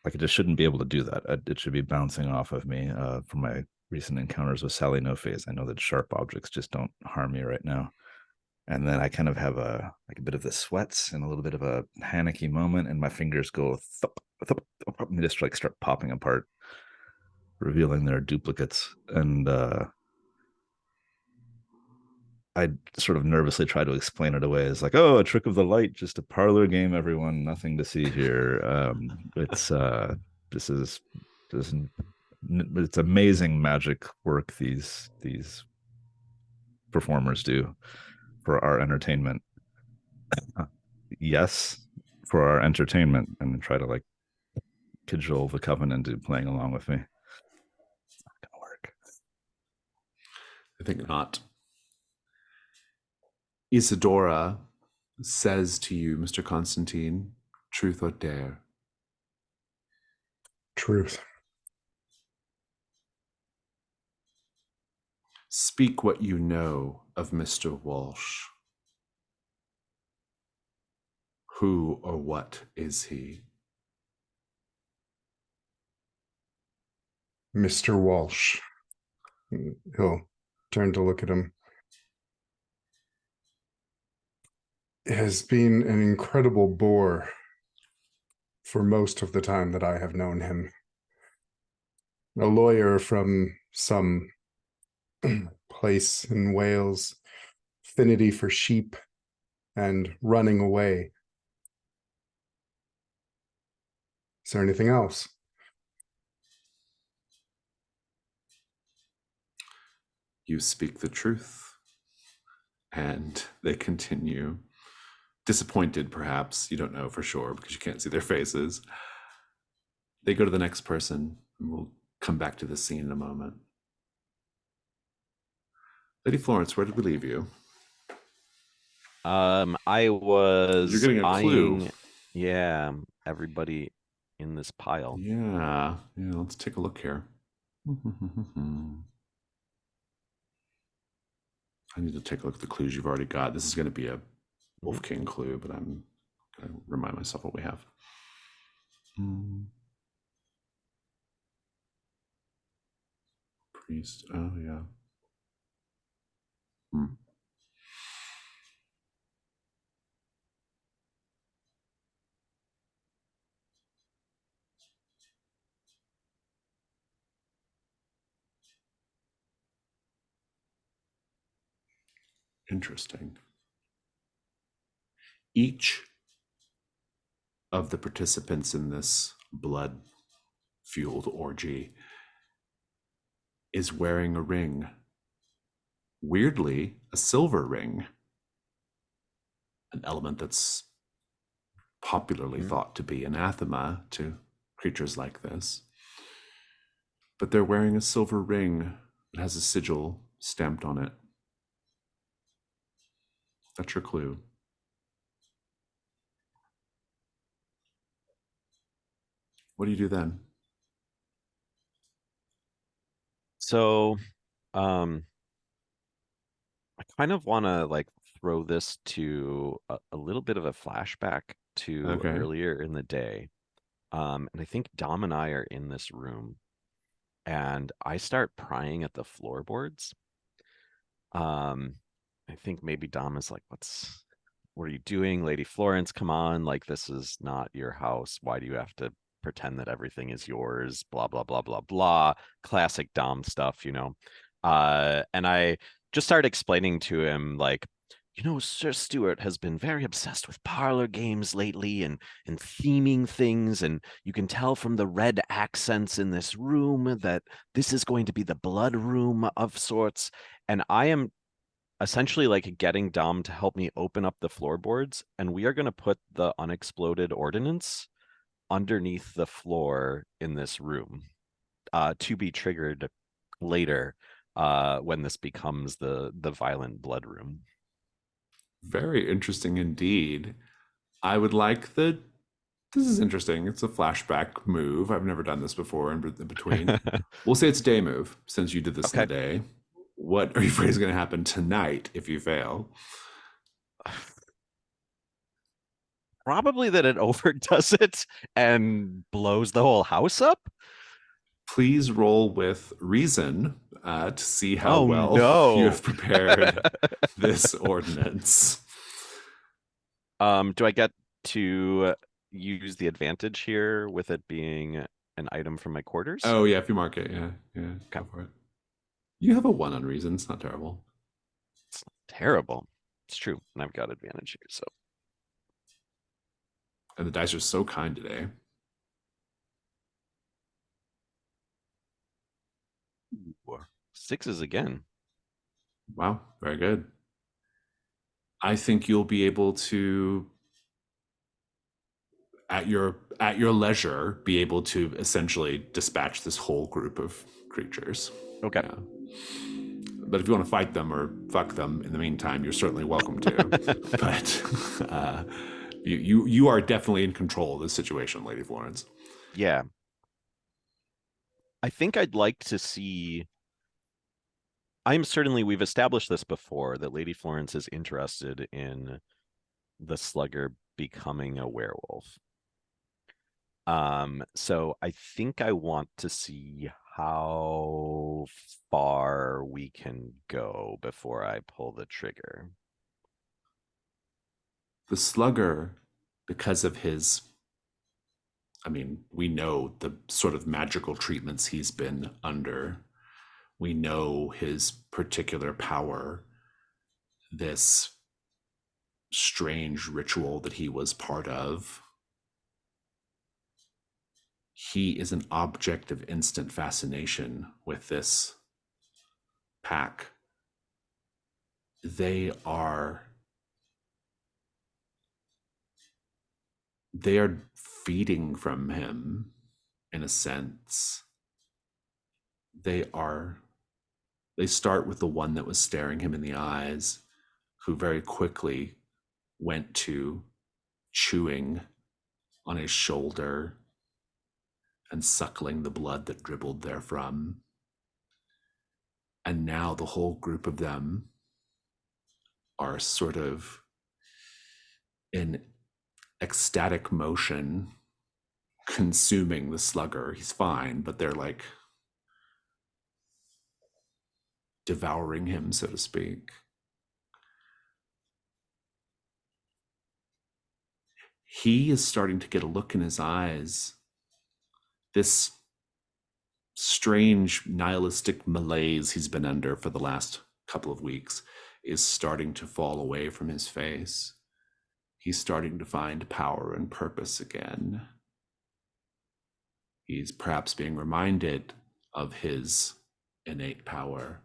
like it just shouldn't be able to do that. It should be bouncing off of me. From my recent encounters with Sally No Face, I know that sharp objects just don't harm me right now. And then I kind of have a bit of the sweats and a little bit of a panicky moment, and my fingers go thump, thump, thump, and just like start popping apart, revealing their duplicates. And I sort of nervously try to explain it away as like, oh, a trick of the light, just a parlor game, everyone, nothing to see here. This is it's amazing magic work these performers do for our entertainment. Yes, for our entertainment, and try to like cajole the coven into playing along with me. It's not gonna work. I think not. Isadora says to you, Mr. Constantine, truth or dare? Truth. Speak what you know of Mr. Walsh. Who or what is he? Mr. Walsh. He'll turn to look at him. Has been an incredible bore for most of the time that I have known him. A lawyer from some place in Wales, affinity for sheep, and running away. Is there anything else? You speak the truth. And they continue. Disappointed, perhaps. You don't know for sure because you can't see their faces. They go to the next person, and we'll come back to this scene in a moment. Lady Florence, where did we leave you? I was You're getting a clue. Yeah, everybody in this pile. Yeah, let's take a look here. I need to take a look at the clues you've already got. This is going to be a Wolf King clue, but I'm going to remind myself what we have. Priest. Oh, yeah. Interesting. Each of the participants in this blood-fueled orgy is wearing a ring. Weirdly, a silver ring. An element that's popularly thought to be anathema to creatures like this. But they're wearing a silver ring that has a sigil stamped on it. That's your clue. What do you do then? So, I kind of want to like throw this to a little bit of a flashback to earlier in the day. And I think Dom and I are in this room, and I start prying at the floorboards. I think maybe Dom is like, what are you doing, Lady Florence? Come on, like this is not your house. Why do you have to pretend that everything is yours, blah, blah, blah, blah, blah. Classic Dom stuff, you know. And I just started explaining to him, like, you know, Sir Stuart has been very obsessed with parlor games lately and theming things, and you can tell from the red accents in this room that this is going to be the blood room of sorts. And I am essentially like getting Dom to help me open up the floorboards, and we are going to put the unexploded ordnance underneath the floor in this room, to be triggered later, when this becomes the violent blood room. Very interesting indeed. I would like the. This is interesting. It's a flashback move. I've never done this before in between. We'll say it's a day move since you did this in Okay. the day. What are you afraid is going to happen tonight if you fail? Probably that it overdoes it and blows the whole house up. Please roll with reason to see how Oh, well no. you have prepared this ordinance. Do I get to use the advantage here with it being an item from my quarters? Oh yeah, if you mark it, yeah, go for it. You have a 1 on reason. It's not terrible. It's not terrible. It's true, and I've got advantage here, so. And the dice are so kind today. Ooh, 6s again. Wow, very good. I think you'll be able to, at your leisure, be able to essentially dispatch this whole group of creatures. Okay. Yeah. But if you want to fight them or fuck them in the meantime, you're certainly welcome to. But you are definitely in control of this situation, Lady Florence. Yeah. I think I'd like to see. We've established this before, that Lady Florence is interested in the slugger becoming a werewolf. So I think I want to see how far we can go before I pull the trigger. The slugger, because of his, we know the sort of magical treatments he's been under. We know his particular power, this strange ritual that he was part of. He is an object of instant fascination with this pack. They are feeding from him, in a sense. They start with the one that was staring him in the eyes, who very quickly went to chewing on his shoulder and suckling the blood that dribbled therefrom. And now the whole group of them are sort of in ecstatic motion, consuming the slugger. He's fine, but they're like devouring him, so to speak. He is starting to get a look in his eyes. This strange nihilistic malaise he's been under for the last couple of weeks is starting to fall away from his face. He's starting to find power and purpose again. He's perhaps being reminded of his innate power.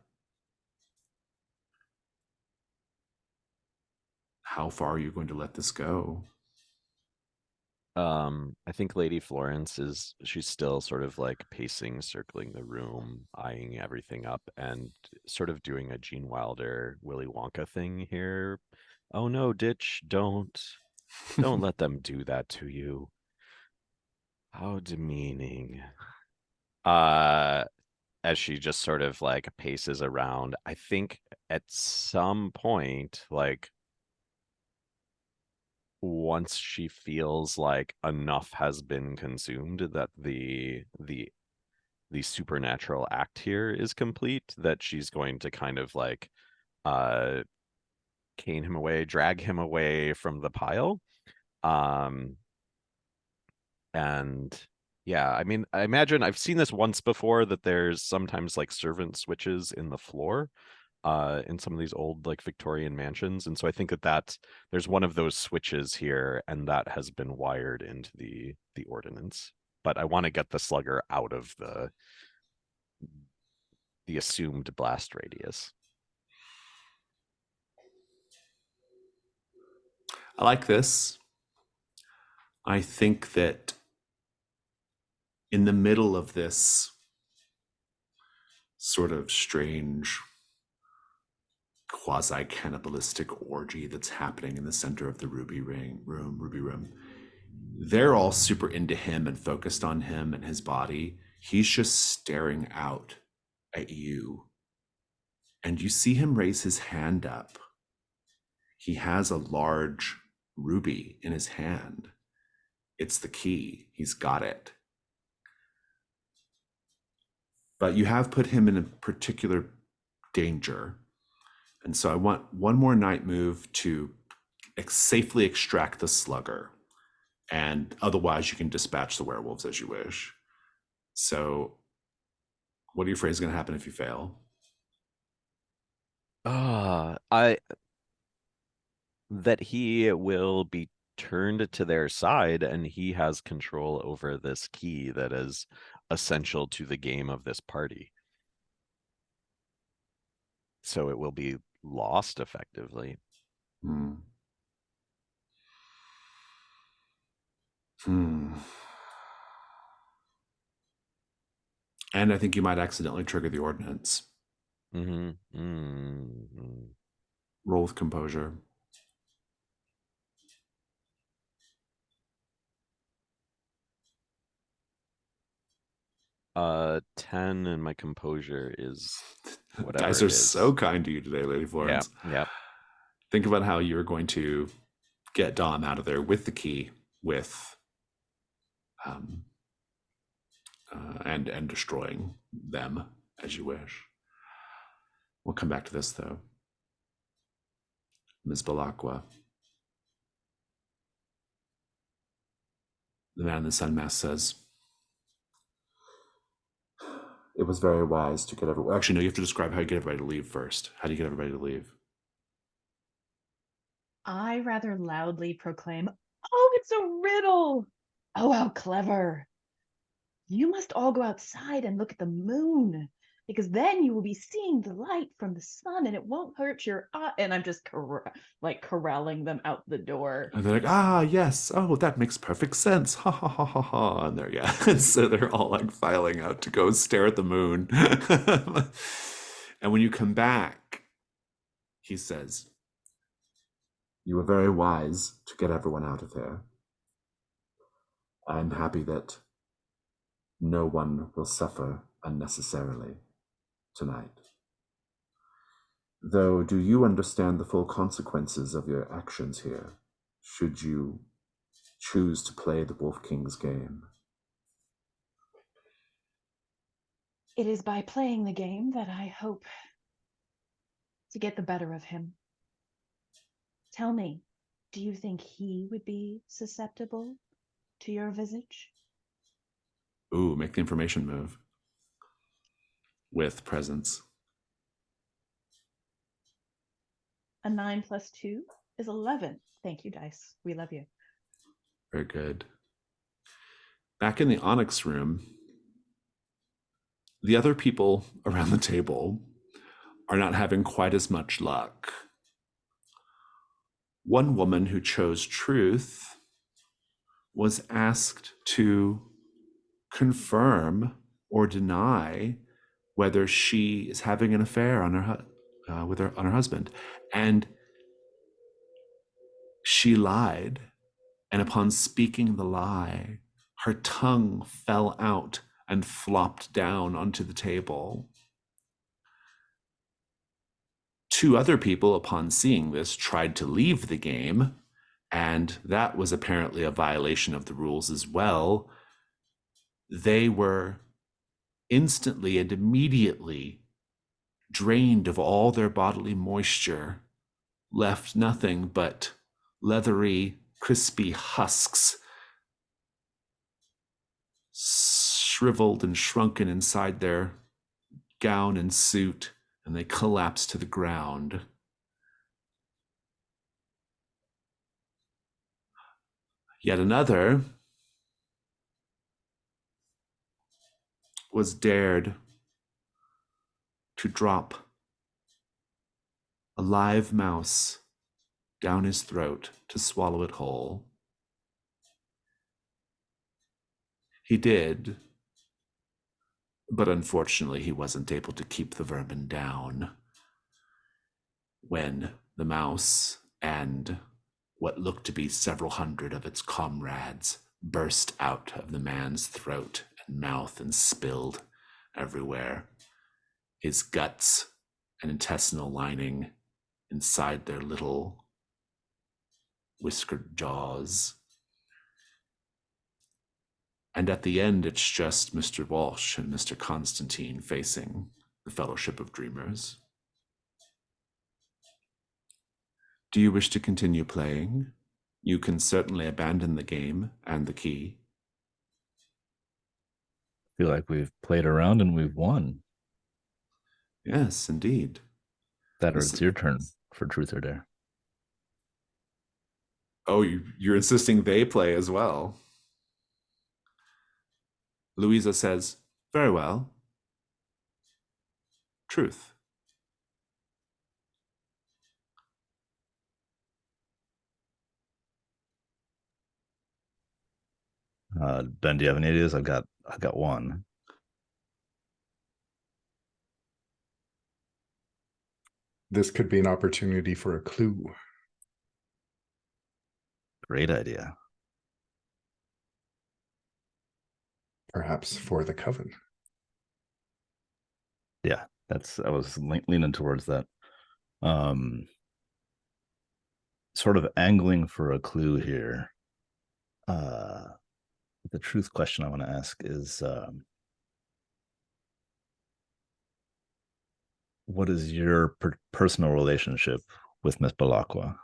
How far are you going to let this go? I think Lady Florence she's still sort of like pacing, circling the room, eyeing everything up, and sort of doing a Gene Wilder, Willy Wonka thing here. Oh no, Ditch, don't let them do that to you. How demeaning. As she just sort of like paces around, I think at some point, like, once she feels like enough has been consumed, that the supernatural act here is complete, that she's going to kind of like cane him away, drag him away from the pile, and Yeah, I mean, I imagine I've seen this once before, that there's sometimes like servant switches in the floor in some of these old like Victorian mansions, and so I think that there's one of those switches here, and that has been wired into the ordinance. But I want to get the slugger out of the assumed blast radius. I like this. I think that in the middle of this sort of strange quasi-cannibalistic orgy that's happening in the center of the ruby room, they're all super into him and focused on him and his body. He's just staring out at you, and you see him raise his hand up. He has a large ruby in his hand. It's the key. He's got it. But you have put him in a particular danger. And so I want one more night move to safely extract the slugger. And otherwise, you can dispatch the werewolves as you wish. So, what are you afraid is going to happen if you fail? That he will be turned to their side, and he has control over this key that is essential to the game of this party. So it will be lost effectively. Hmm. Hmm. And I think you might accidentally trigger the ordinance. Mm-hmm. Mm-hmm. Roll with composure. Uh, 10, and my composure is whatever Guys it are is. so kind to you today, Lady Yeah, Florence. yeah. Think about how you're going to get Dom out of there with the key, with and destroying them as you wish. We'll come back to this though. Ms. Balakwa. The man in the sun mask says, "It was very wise to get everyone." Actually, no, you have to describe how you get everybody to leave first. How do you get everybody to leave? I rather loudly proclaim, "Oh, it's a riddle! Oh, how clever! You must all go outside and look at the moon, because then you will be seeing the light from the sun and it won't hurt your eye." And I'm just corralling them out the door. And they're like, "Ah, yes. Oh, that makes perfect sense. Ha ha ha ha ha." And they're, yeah. So they're all like filing out to go stare at the moon. And when you come back, he says, "You were very wise to get everyone out of here. I'm happy that no one will suffer unnecessarily tonight. Though, do you understand the full consequences of your actions here, should you choose to play the Wolf King's game?" It is by playing the game that I hope to get the better of him. Tell me, do you think he would be susceptible to your visage? Ooh, make the information move. With presence. A 9 plus 2 is 11. Thank you, dice. We love you. Very good. Back in the Onyx room, the other people around the table are not having quite as much luck. One woman who chose truth was asked to confirm or deny whether she is having an affair on her husband, and she lied. And upon speaking the lie, her tongue fell out and flopped down onto the table. Two other people, upon seeing this, tried to leave the game, and that was apparently a violation of the rules as well. They were instantly and immediately drained of all their bodily moisture, left nothing but leathery, crispy husks shriveled and shrunken inside their gown and suit, and they collapse to the ground. Yet another was dared to drop a live mouse down his throat to swallow it whole. He did, but unfortunately he wasn't able to keep the vermin down when the mouse and what looked to be several hundred of its comrades burst out of the man's throat and mouth and spilled everywhere. His guts and intestinal lining inside their little whiskered jaws. And at the end, it's just Mr. Walsh and Mr. Constantine facing the Fellowship of Dreamers. Do you wish to continue playing? You can certainly abandon the game and the key. I feel like we've played around and we've won. Yes, indeed. That or it's your turn for truth or dare. Oh, you're insisting they play as well. Louisa says, very well. Truth. Ben, do you have any ideas? I've got one. This could be an opportunity for a clue. Great idea. Perhaps for the coven. Yeah, I was leaning towards that. Sort of angling for a clue here. The truth question I want to ask is, what is your personal relationship with Miss Balakwa?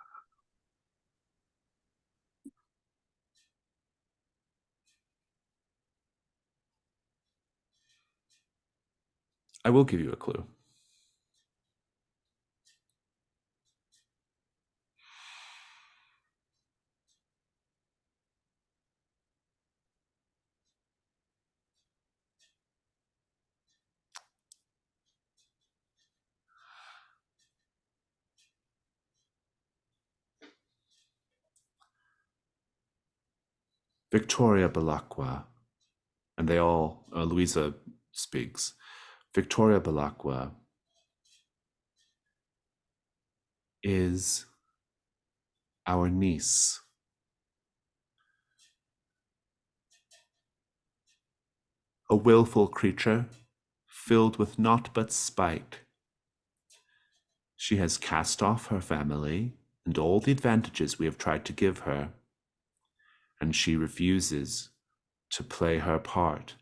I will give you a clue. Victoria Balakwa, and they all, Louisa speaks. Victoria Balakwa is our niece. A willful creature, filled with naught but spite. She has cast off her family and all the advantages we have tried to give her, and she refuses to play her part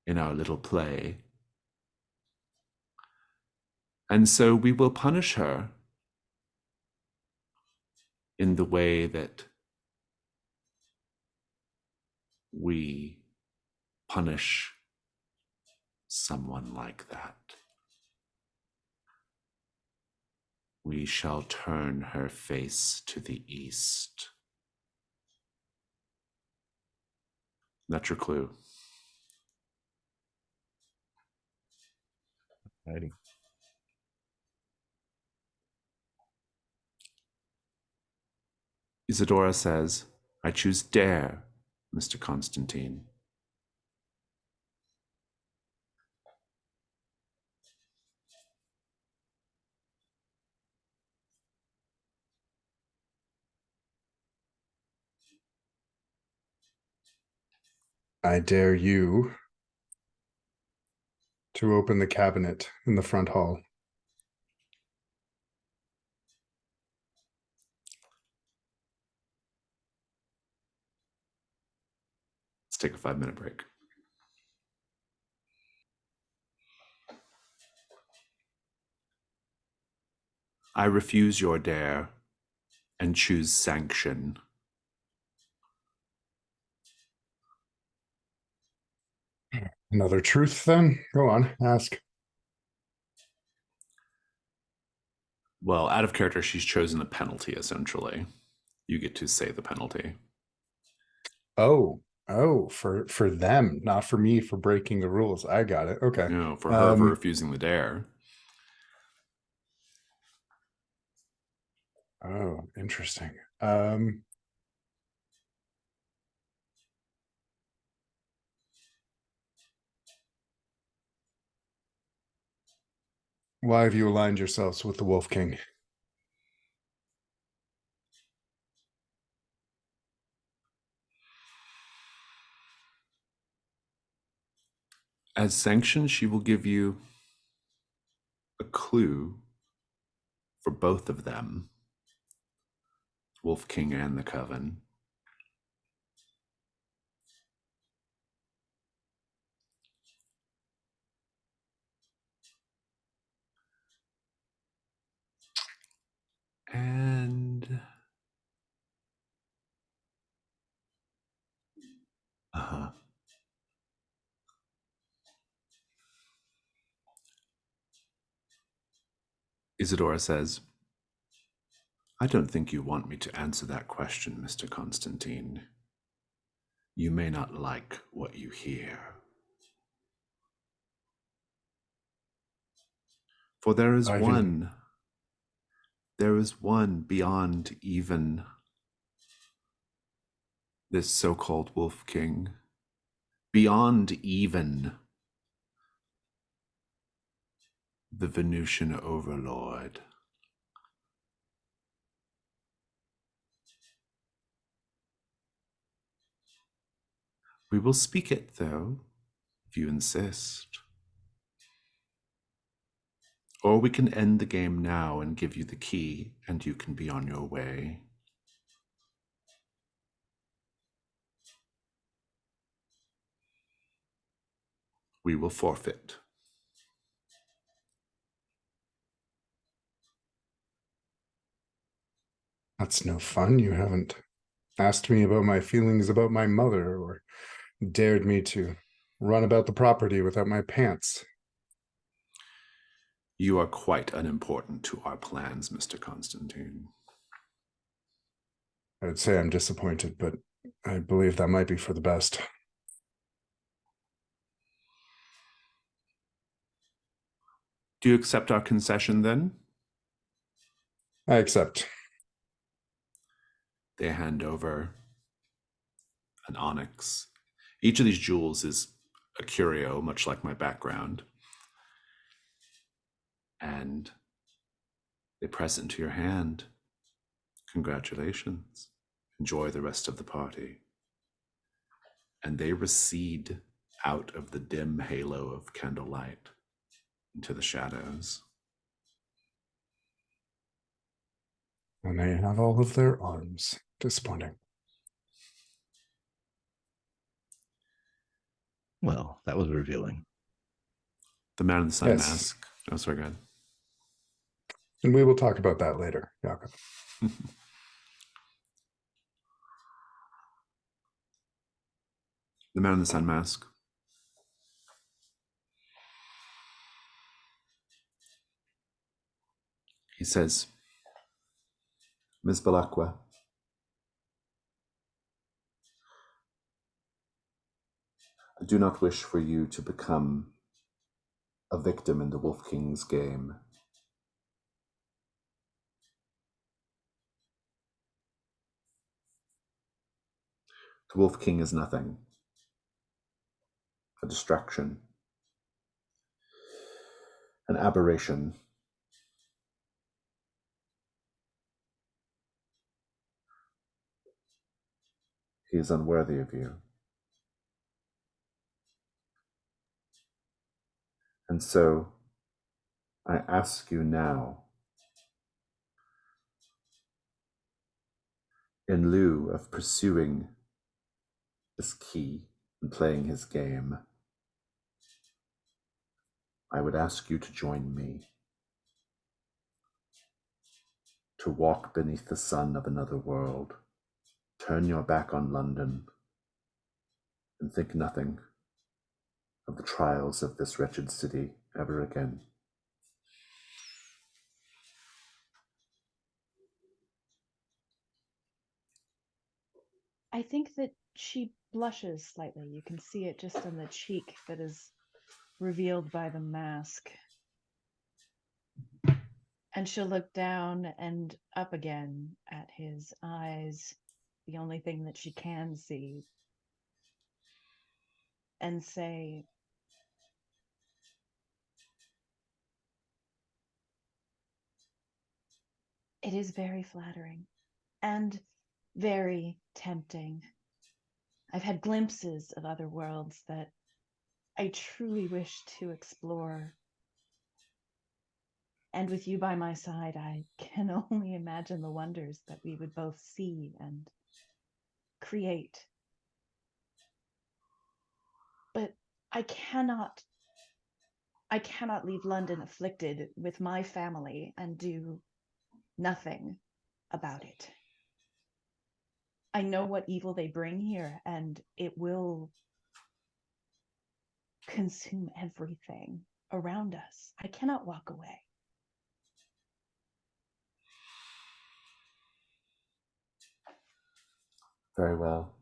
in our little play. And so we will punish her in the way that we punish someone like that. We shall turn her face to the east. That's your clue. Righty. Isadora says, I choose dare, Mr. Constantine. I dare you to open the cabinet in the front hall. Let's take a 5-minute break. I refuse your dare and choose sanction. Another truth, then? Go on, ask. Well, out of character, she's chosen a penalty, essentially. You get to say the penalty. Oh, for them, not for me for breaking the rules. I got it. Okay. No, for her for refusing the dare. Oh, interesting. Why have you aligned yourselves with the Wolf King? As sanction, she will give you a clue for both of them, Wolf King and the Coven. And Isadora says, I don't think you want me to answer that question, Mr. Constantine. You may not like what you hear. For there is one beyond even this so-called Wolf King, beyond even the Venusian overlord. We will speak it, though, if you insist. Or we can end the game now and give you the key, and you can be on your way. We will forfeit. That's no fun. You haven't asked me about my feelings about my mother or dared me to run about the property without my pants. You are quite unimportant to our plans, Mr. Constantine. I would say I'm disappointed, but I believe that might be for the best. Do you accept our concession, then? I accept. They hand over an onyx. Each of these jewels is a curio, much like my background. And they press it into your hand. Congratulations. Enjoy the rest of the party. And they recede out of the dim halo of candlelight into the shadows. And they have all of their arms. Disappointing. Well, that was revealing. The Man in the Sun Yes. mask. Oh, sorry, go ahead. And we will talk about that later, Jakob. The Man in the Sun mask. He says, Ms. Balakwa, I do not wish for you to become a victim in the Wolf King's game. The Wolf King is nothing. A distraction. An aberration. He is unworthy of you. And so, I ask you now, in lieu of pursuing this key and playing his game, I would ask you to join me, to walk beneath the sun of another world, turn your back on London, and think nothing of the trials of this wretched city ever again. I think that she blushes slightly. You can see it just on the cheek that is revealed by the mask. And she'll look down and up again at his eyes, the only thing that she can see, and say, "It is very flattering and very tempting. I've had glimpses of other worlds that I truly wish to explore. And with you by my side, I can only imagine the wonders that we would both see and create. But I cannot leave London afflicted with my family and do nothing about it. I know what evil they bring here, and it will consume everything around us. I cannot walk away." Very well.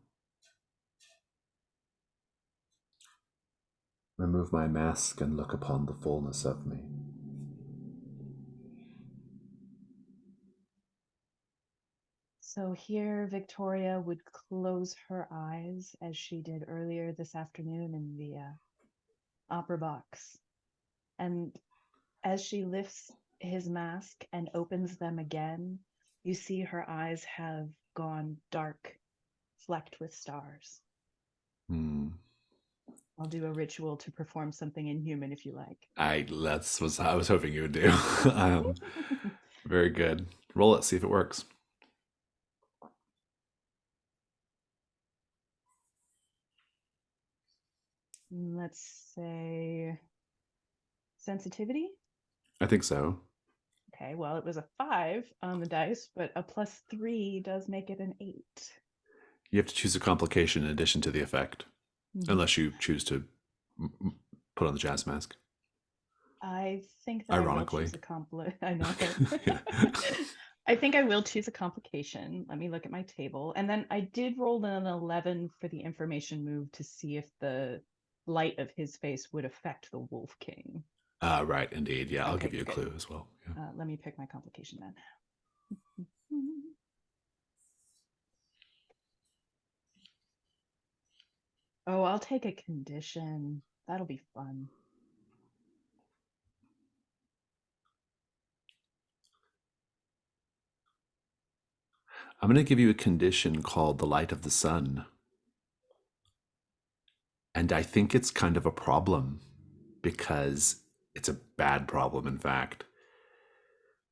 Remove my mask and look upon the fullness of me. So here, Victoria would close her eyes as she did earlier this afternoon in the opera box. And as she lifts his mask and opens them again, you see her eyes have gone dark, flecked with stars. I'll do a ritual to perform something inhuman if you like. That's what I was hoping you would do. Very good. Roll it, see if it works. Let's say sensitivity. I think so. Okay, well, it was a 5 on the dice, but a +3 does make it an 8. You have to choose a complication in addition to the effect, unless you choose to put on the jazz mask. I think that Ironically. I will choose I know. Yeah. I think I will choose a complication. Let me look at my table. And then I did roll an 11 for the information move to see if the light of his face would affect the Wolf King. Right, indeed. Yeah, I'll Okay, give you a good. clue as well. Yeah. Let me pick my complication then. Oh, I'll take a condition. That'll be fun. I'm going to give you a condition called the light of the sun. And I think it's kind of a problem because it's a bad problem, in fact,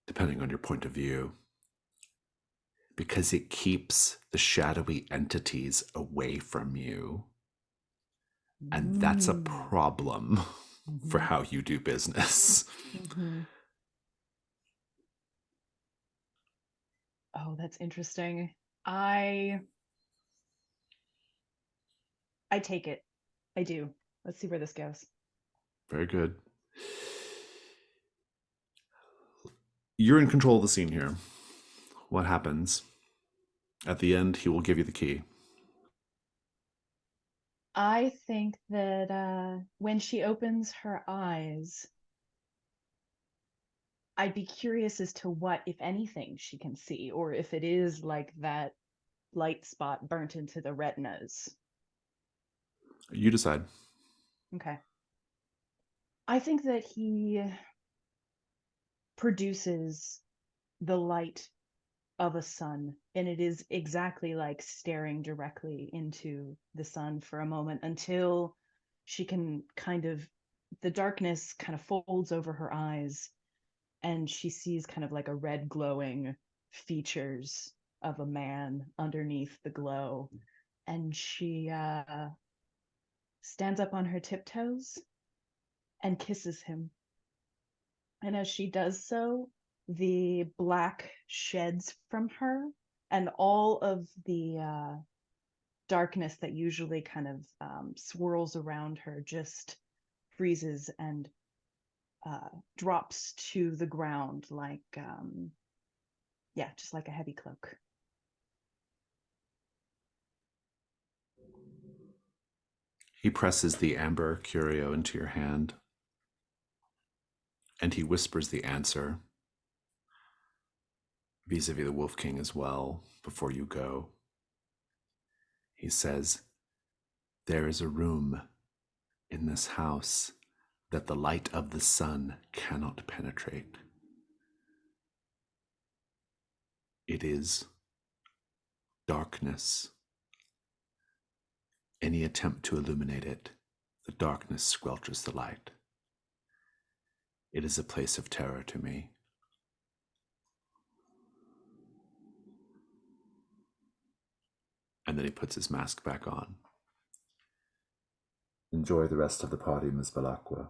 depending on your point of view, because it keeps the shadowy entities away from you. And that's a problem for how you do business. Oh, that's interesting. I take it. I do. Let's see where this goes. Very good. You're in control of the scene here. What happens? At the end, he will give you the key. I think that when she opens her eyes, I'd be curious as to what, if anything, she can see, or if it is like that light spot burnt into the retinas. You decide. Okay. I think that he produces the light of a sun, and it is exactly like staring directly into the sun for a moment until she can the darkness kind of folds over her eyes and she sees kind of like a red glowing features of a man underneath the glow, and she stands up on her tiptoes and kisses him. And as she does so, the black sheds from her, and all of the darkness that usually kind of swirls around her just freezes and drops to the ground like, just like a heavy cloak. He presses the amber curio into your hand, and he whispers the answer vis-a-vis the Wolf King as well before you go. He says, "There is a room in this house that the light of the sun cannot penetrate. It is darkness. Any attempt to illuminate it, the darkness squelches the light. It is a place of terror to me." And then he puts his mask back on. Enjoy the rest of the party, Miss Balakwa.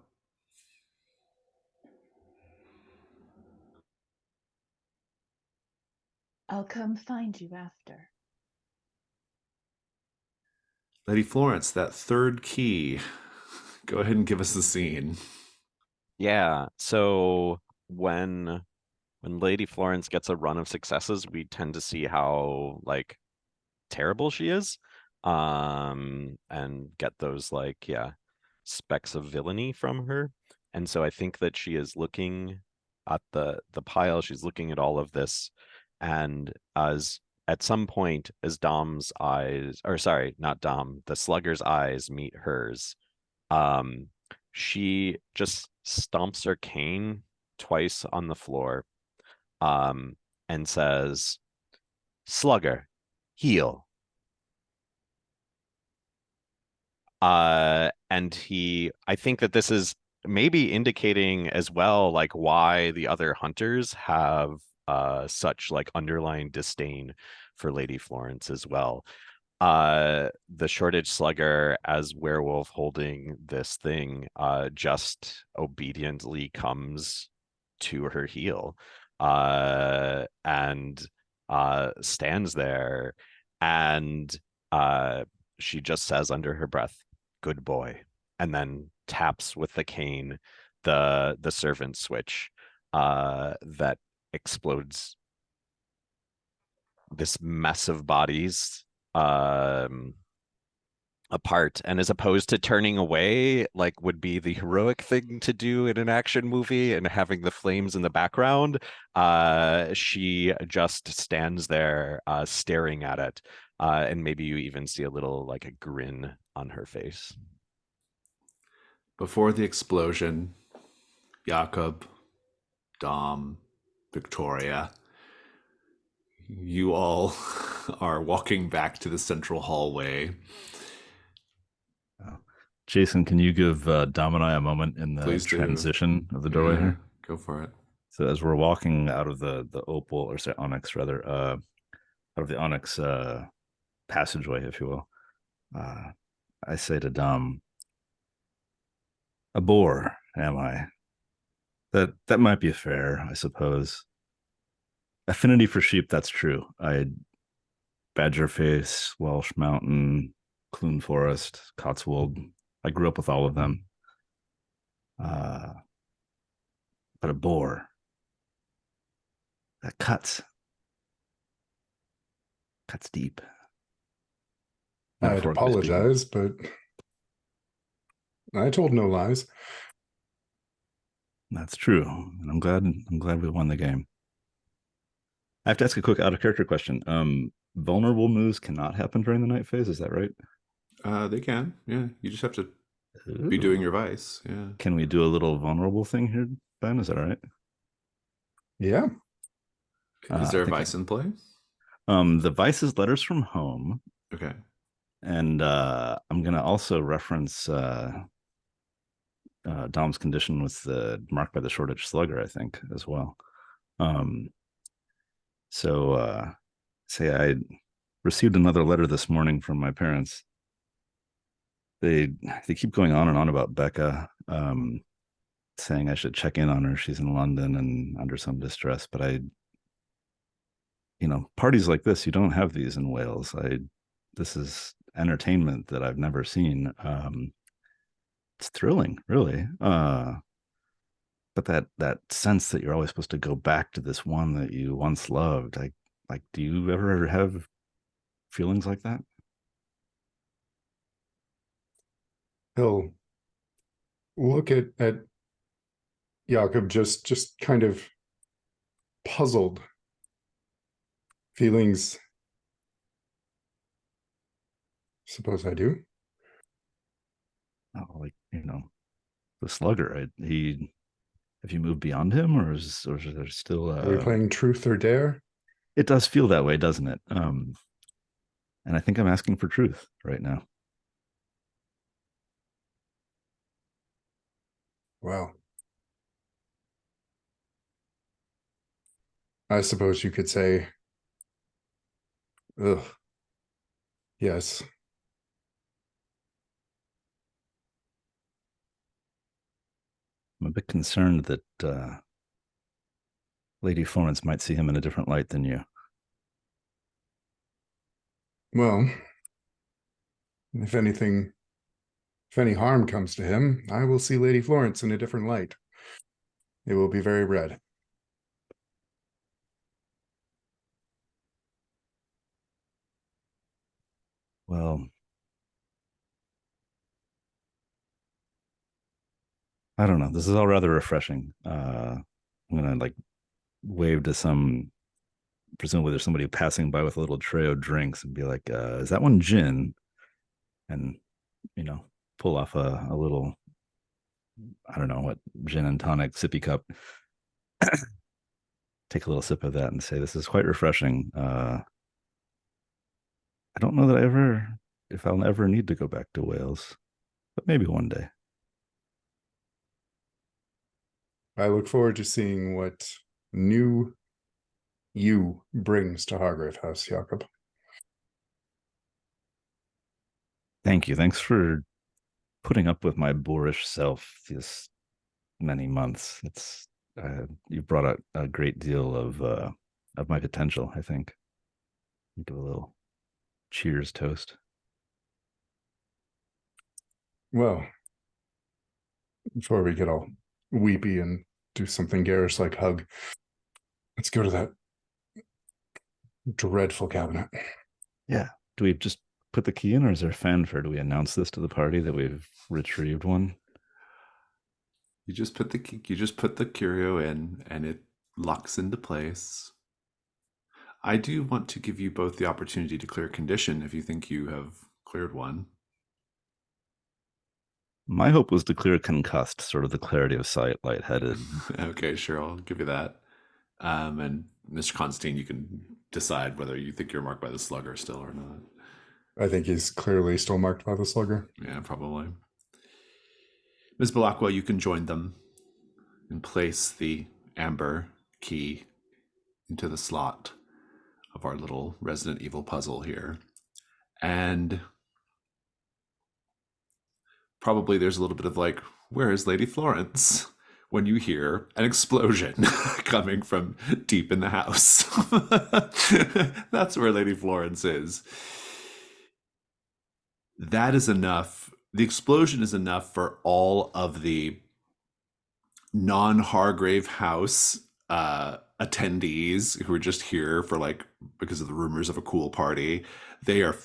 I'll come find you after. Lady Florence, that third key. Go ahead and give us the scene. Yeah. So when Lady Florence gets a run of successes, we tend to see how like terrible she is. And get those like, specks of villainy from her. And so I think that she is looking at the pile, she's looking at all of this, and as at some point as Dom's eyes, or sorry, not Dom, the slugger's eyes meet hers, she just stomps her cane twice on the floor, and says, "Slugger, heal." And I think that this is maybe indicating as well, like why the other hunters have such like underlying disdain for Lady Florence as well. The Shortage Slugger as werewolf holding this thing just obediently comes to her heel, and stands there, and she just says under her breath, "Good boy," and then taps with the cane the servant switch that explodes this mess of bodies apart. And as opposed to turning away, like would be the heroic thing to do in an action movie and having the flames in the background, she just stands there staring at it, and maybe you even see a little like a grin on her face. Before the explosion, Jakob, Dom, Victoria, you all are walking back to the central hallway. Jason, can you give Dom and I a moment in the Please do. transition of the doorway here? Go for it. So as we're walking out of the opal, or say onyx rather, out of the onyx passageway, if you will, I say to Dom, "A boar, am I? That might be fair, I suppose. Affinity for sheep, that's true. Badger Face, Welsh Mountain, Clune Forest, Cotswold. I grew up with all of them. But a boar, that cuts deep." I'd apologize, but I told no lies. That's true. And I'm glad we won the game. I have to ask a quick out of character question. Vulnerable moves cannot happen during the night phase, is that right? They can. Yeah. You just have to be doing your vice. Yeah. Can we do a little vulnerable thing here, Ben? Is that all right? Yeah. Is there a vice in play? The vice is letters from home. Okay. And I'm gonna also reference Dom's condition with the marked by the Shortage Slugger, I think, as well. So say I received another letter this morning from my parents. They keep going on and on about Becca, saying I should check in on her. She's in London and under some distress. But parties like this, you don't have these in Wales. This is entertainment that I've never seen. it's thrilling, really. But that sense that you're always supposed to go back to this one that you once loved, like, do you ever have feelings like that? He'll look at Jakob, just kind of puzzled. Feelings. Suppose I do. Oh, like, the slugger. Have you moved beyond him, or is there still Are we playing truth or dare? It does feel that way, doesn't it? And I think I'm asking for truth right now. Well, I suppose you could say, ugh, yes. I'm a bit concerned that Lady Florence might see him in a different light than you. Well, if any harm comes to him, I will see Lady Florence in a different light. It will be very red. Well, I don't know. This is all rather refreshing. I'm gonna like wave to some, presumably there's somebody passing by with a little tray of drinks and be like, is that one gin? And pull off a little, I don't know what, gin and tonic sippy cup. Take a little sip of that and say, this is quite refreshing. I don't know that if I'll ever need to go back to Wales, but maybe one day. I look forward to seeing what new you brings to Hargrave House, Jakob. Thank you. Thanks for putting up with my boorish self these many months. It's you've brought out a great deal of my potential, I think. Do a little cheers toast. Well, before we get all weepy and do something garish like hug, let's go to that dreadful cabinet. Yeah. Do we just put the key in, or is there fanfare? Do we announce this to the party that we've retrieved one? You just put the curio in, and it locks into place. I do want to give you both the opportunity to clear a condition if you think you have cleared one. My hope was to clear concussed, sort of the clarity of sight, lightheaded. Okay, sure, I'll give you that. And Mr. Constantine, you can decide whether you think you're marked by the slugger still or not. I think he's clearly still marked by the slugger. Yeah, probably. Ms. Balakwa, you can join them and place the amber key into the slot of our little Resident Evil puzzle here. And probably there's a little bit of like, where is Lady Florence? When you hear an explosion coming from deep in the house. That's where Lady Florence is. That is enough. The explosion is enough for all of the non-Hargrave House attendees who are just here for because of the rumors of a cool party. They're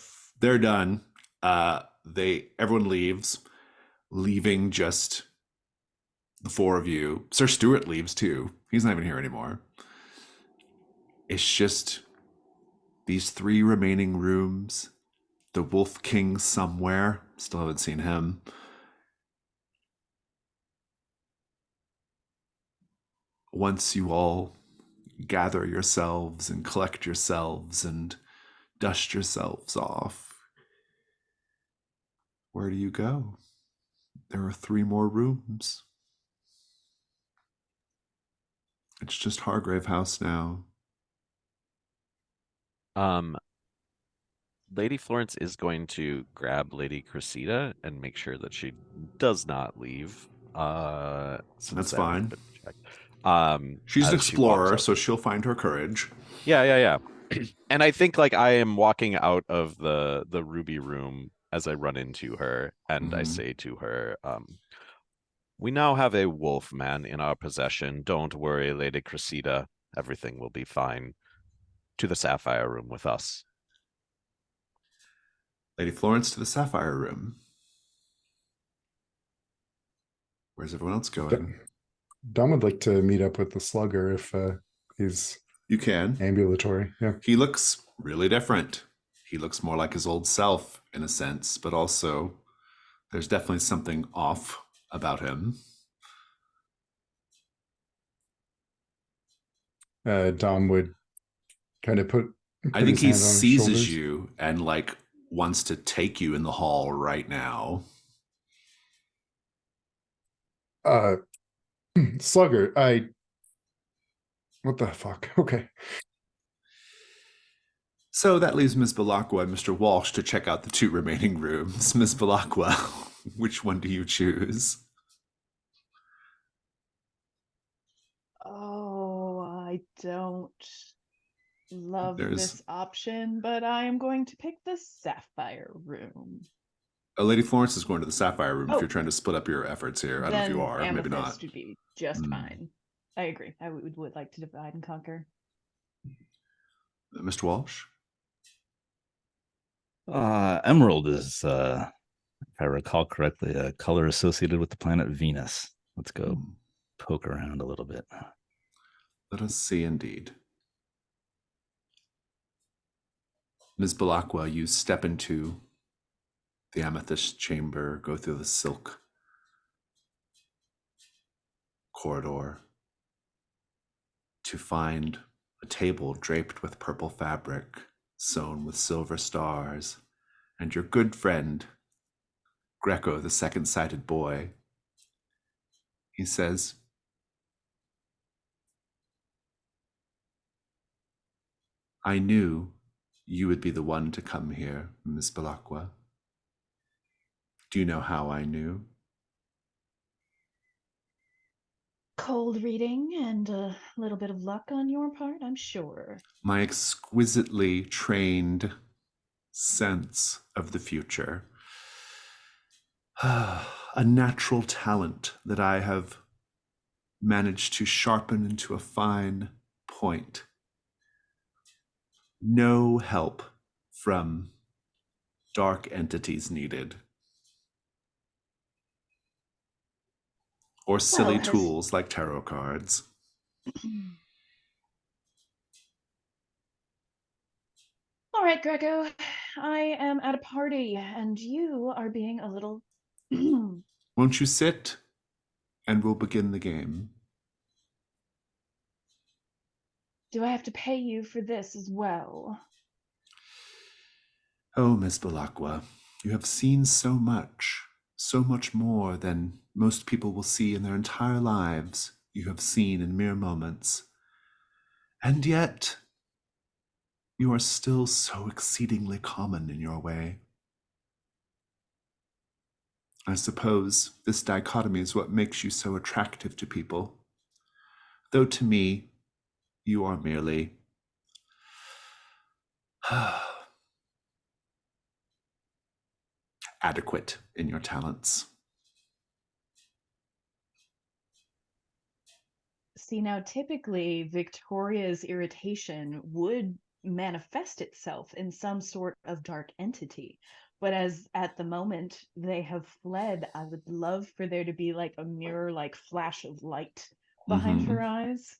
done. Everyone leaves, leaving just the four of you. Sir Stuart leaves too. He's not even here anymore. It's just these three remaining rooms. The Wolf King somewhere. Still haven't seen him. Once you all gather yourselves and collect yourselves and dust yourselves off, where do you go? There are 3 more rooms. It's just Hargrave House now. Lady Florence is going to grab Lady Cressida and make sure that she does not leave. That's fine. She's an explorer, so she'll find her courage. Yeah. And I think I am walking out of the Ruby room as I run into her, and I Mhm. say to her, we now have a wolf man in our possession. Don't worry, Lady Cressida. Everything will be fine. To the Sapphire Room with us. Lady Florence to the Sapphire Room. Where's everyone else going? Dom would like to meet up with the slugger if he's You can. ambulatory. Yeah. He looks really different. He looks more like his old self in a sense, but also there's definitely something off about him. Dom would kind of put I think his he hand on his seizes shoulders. you and like wants to take you in the hall right now. Slugger, what the fuck? Okay. So that leaves Miss Balakwa and Mr. Walsh to check out the 2 remaining rooms. Miss Balakwa, which one do you choose? Oh, I don't love There's this option, but I am going to pick the Sapphire Room. Lady Florence is going to the Sapphire Room if you're Oh, trying to split up your efforts here. I don't know if you then are, maybe not. Amethyst would be just Hmm. fine. I agree. I would like to divide and conquer. Mr. Walsh? Emerald is, if I recall correctly, a color associated with the planet Venus. Let's go Hmm. poke around a little bit. Let us see indeed. Ms. Balakwa, you step into the amethyst chamber, go through the silk corridor to find a table draped with purple fabric, sewn with silver stars, and your good friend, Greco, the second-sighted boy. He says, I knew you would be the one to come here, Miss Balakwa. Do you know how I knew? Cold reading and a little bit of luck on your part, I'm sure. My exquisitely trained sense of the future. A natural talent that I have managed to sharpen into a fine point. No help from dark entities needed. Or silly Well, as tools like tarot cards. all right, Greco, I am at a party and you are being a little. Won't you sit and we'll begin the game? Do I have to pay you for this as well? Oh, Miss Balakwa, you have seen so much more than most people will see in their entire lives. You have seen in mere moments. And yet, you are still so exceedingly common in your way. I suppose this dichotomy is what makes you so attractive to people. Though to me, you are merely adequate in your talents. See, now typically Victoria's irritation would manifest itself in some sort of dark entity. But as at the moment they have fled, I would love for there to be like a mirror like flash of light behind her eyes.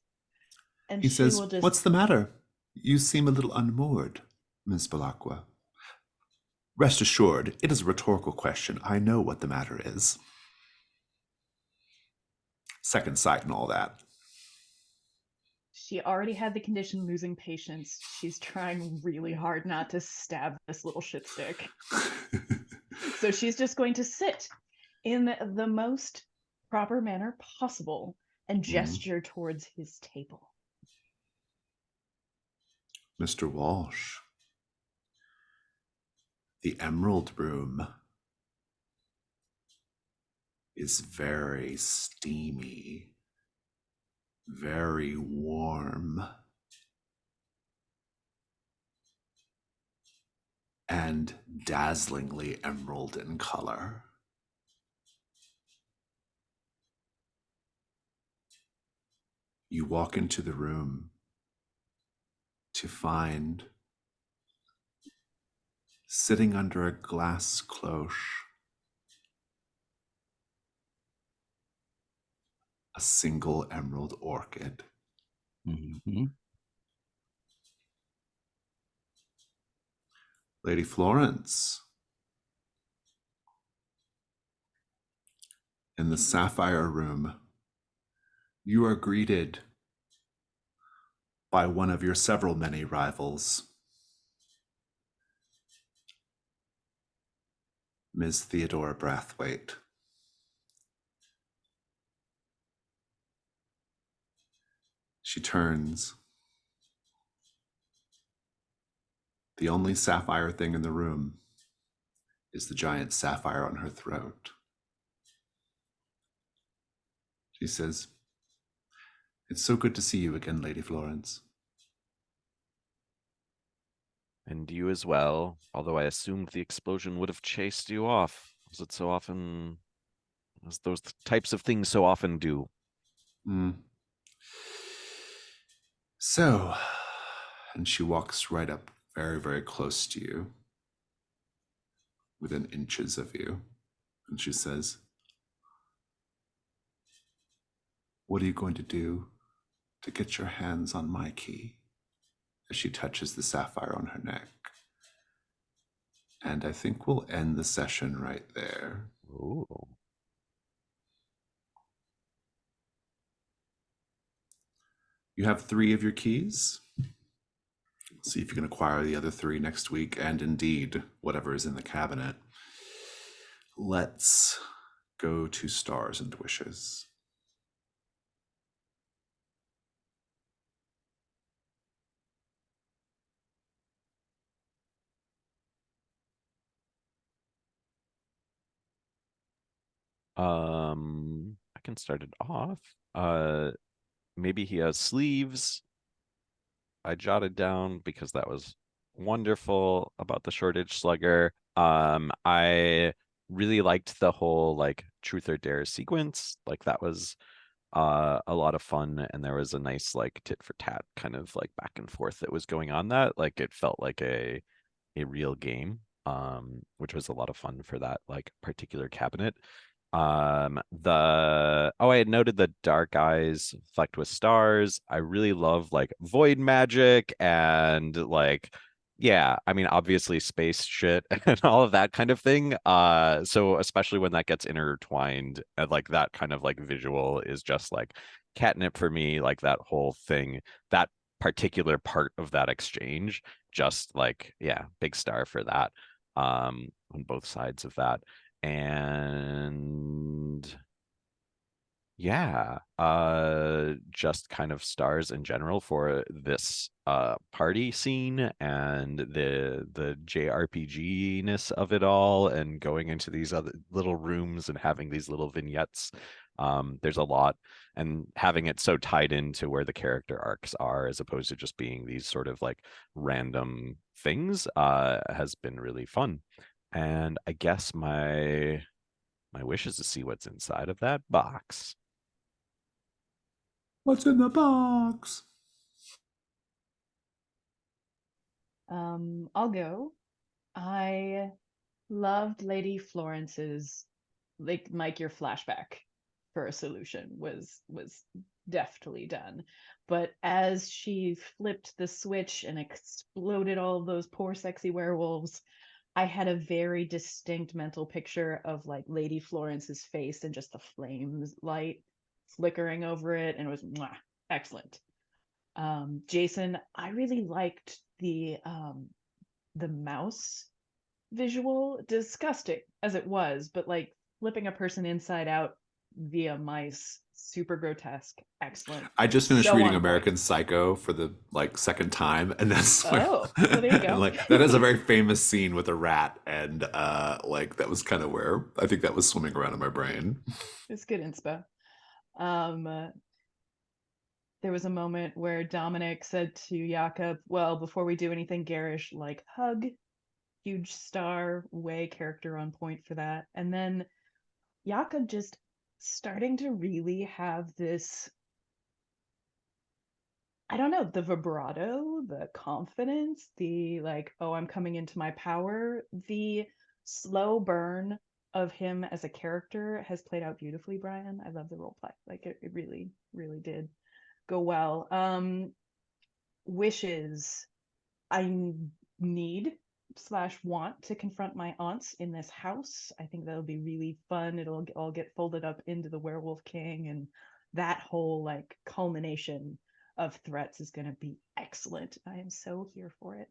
And He she says, will just. what's the matter? You seem a little unmoored, Miss Balakwa. Rest assured, it is a rhetorical question. I know what the matter is. Second sight and all that. She already had the condition losing patience. She's trying really hard not to stab this little shit stick. So she's just going to sit in the most proper manner possible and gesture towards his table. Mr. Walsh, the Emerald Room is very steamy, very warm. and dazzlingly emerald in color. You walk into the room to find, sitting under a glass cloche, a single emerald orchid. Mm-hmm. Lady Florence, in the sapphire room, you are greeted by one of your several many rivals, Ms. Theodora Brathwaite. She turns. The only sapphire thing in the room is the giant sapphire on her throat. She says, "It's so good to see you again, Lady Florence." And you as well, although I assumed the explosion would have chased you off, as those types of things so often do. Mm. So, and she walks right up very, very close to you, within inches of you, and she says, "What are you going to do to get your hands on my key?" As she touches the sapphire on her neck. And I think we'll end the session right there. Ooh. You have 3 of your keys. See if you can acquire the other 3 next week, and indeed, whatever is in the cabinet. Let's go to Stars and Wishes. I can start it off. Maybe he has sleeves. I jotted down because that was wonderful about the shortage slugger. I really liked the whole like truth or dare sequence. Like that was a lot of fun, and there was a nice like tit for tat kind of like back and forth that was going on. That like it felt like a real game, which was a lot of fun for that like particular cabinet. I had noted the dark eyes flecked with stars. I really love like void magic and like yeah, I mean obviously space shit and all of that kind of thing. So especially when that gets intertwined and like that kind of like visual is just like catnip for me, like that whole thing, that particular part of that exchange, just like yeah, big star for that. On both sides of that. And yeah, just kind of stars in general for this party scene and the JRPG-ness of it all, and going into these other little rooms and having these little vignettes. There's a lot, and having it so tied into where the character arcs are, as opposed to just being these sort of like random things, has been really fun. And I guess my wish is to see what's inside of that box. What's in the box? I'll go. I loved Lady Florence's like Mike, your flashback for a solution was deftly done. But as she flipped the switch and exploded all of those poor sexy werewolves, I had a very distinct mental picture of like Lady Florence's face and just the flames light flickering over it, and it was mwah, excellent. Jason, I really liked the mouse visual, disgusting as it was, but like flipping a person inside out via mice, super grotesque, excellent. I just finished So reading on point. American Psycho for the like second time, and that's Oh, well, there you go. and like that is a very famous scene with a rat, and like that was kind of where I think that was swimming around in my brain. It's good inspo. There was a moment where Dominic said to Jakob, "Well, before we do anything garish, like hug." huge star way character on point for that. And then Jakob just starting to really have this, I don't know, the vibrato, the confidence, the like, oh, I'm coming into my power, the slow burn of him as a character has played out beautifully, Brian. I love the role play. Like it really, really did go well. Wishes. I need slash want to confront my aunts in this house. I think that'll be really fun. It'll all get folded up into the Werewolf King, and that whole like culmination of threats is going to be excellent. I am so here for it.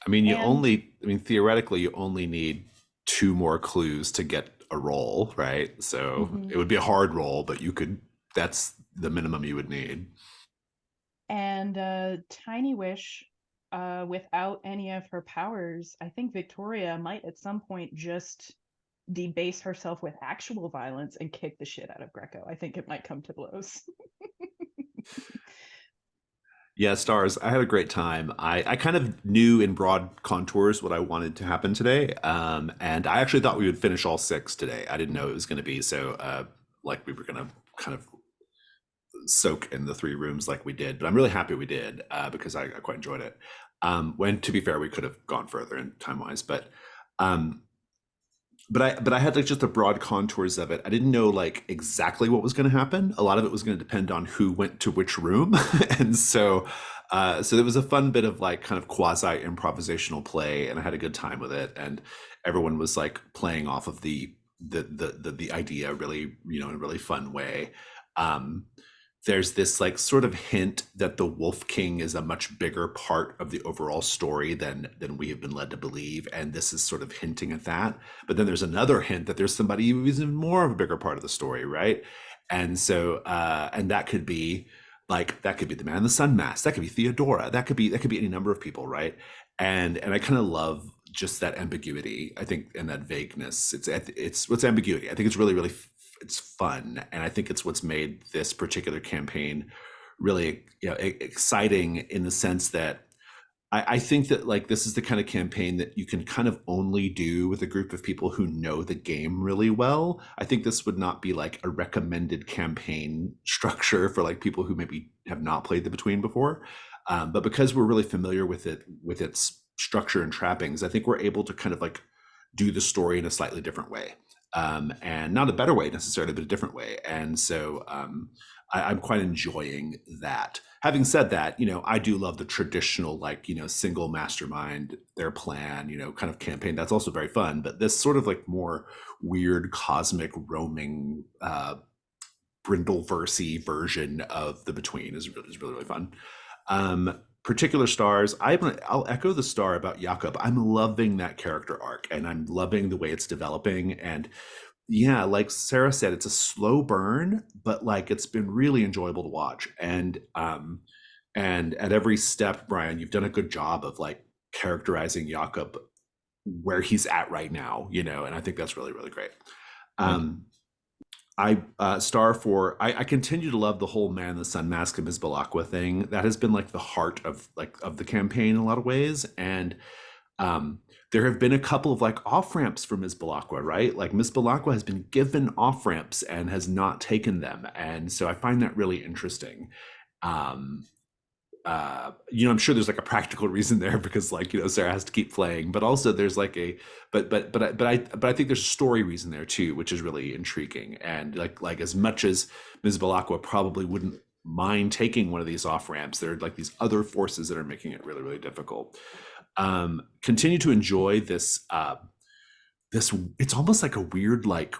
I mean, And theoretically, you only need 2 more clues to get a roll, right? So mhm. it would be a hard roll, but that's the minimum you would need. And Tiny Wish, without any of her powers, I think Victoria might at some point just debase herself with actual violence and kick the shit out of Greco. I think it might come to blows. Yeah, stars. I had a great time. I kind of knew in broad contours what I wanted to happen today. And I actually thought we would finish all 6 today. I didn't know it was going to be so like we were going to kind of soak in the 3 rooms like we did. But I'm really happy we did because I quite enjoyed it. When to be fair, we could have gone further in time wise, um, but I had like just the broad contours of it. I didn't know like exactly what was going to happen. A lot of it was going to depend on who went to which room, and so there was a fun bit of like kind of quasi improvisational play, and I had a good time with it. And everyone was like playing off of the idea really, in a really fun way. Um, there's this like sort of hint that the Wolf King is a much bigger part of the overall story than we have been led to believe, and this is sort of hinting at that. But then there's another hint that there's somebody who is even more of a bigger part of the story, right? And so and that could be the Man in the Sun Mask, that could be Theodora, that could be any number of people, right? And I kind of love just that ambiguity, I think, and that vagueness. It's what's ambiguity. I think it's really it's fun, and I think it's what's made this particular campaign really exciting in the sense that I think that like this is the kind of campaign that you can kind of only do with a group of people who know the game really well. I think this would not be like a recommended campaign structure for like people who maybe have not played the Between before, but because we're really familiar with its structure and trappings, I think we're able to kind of like do the story in a slightly different way, and not a better way necessarily, but a different way. And so I'm quite enjoying that. Having said that, I do love the traditional, like, single mastermind, their plan, kind of campaign. That's also very fun. But this sort of like more weird cosmic roaming Brindleversey version of the Between is really fun. Particular stars, I'll echo the star about Jakob. I'm loving that character arc, and I'm loving the way it's developing. And yeah, like Sarah said, it's a slow burn, but like it's been really enjoyable to watch. And at every step, Brian, you've done a good job of like characterizing Jakob where he's at right now, and I think that's really great. I continue to love the whole Man in the Sun Mask and Ms. Balakwa thing. That has been like the heart of the campaign in a lot of ways. And there have been a couple of like off ramps for Ms. Balakwa, right? Like Ms. Balakwa has been given off ramps and has not taken them, and so I find that really interesting. I'm sure there's like a practical reason there because like Sarah has to keep playing, but also there's like but I think there's a story reason there too, which is really intriguing. And like as much as Ms. Balakwa probably wouldn't mind taking one of these off ramps, there are like these other forces that are making it really difficult. Continue to enjoy this. It's almost like a weird like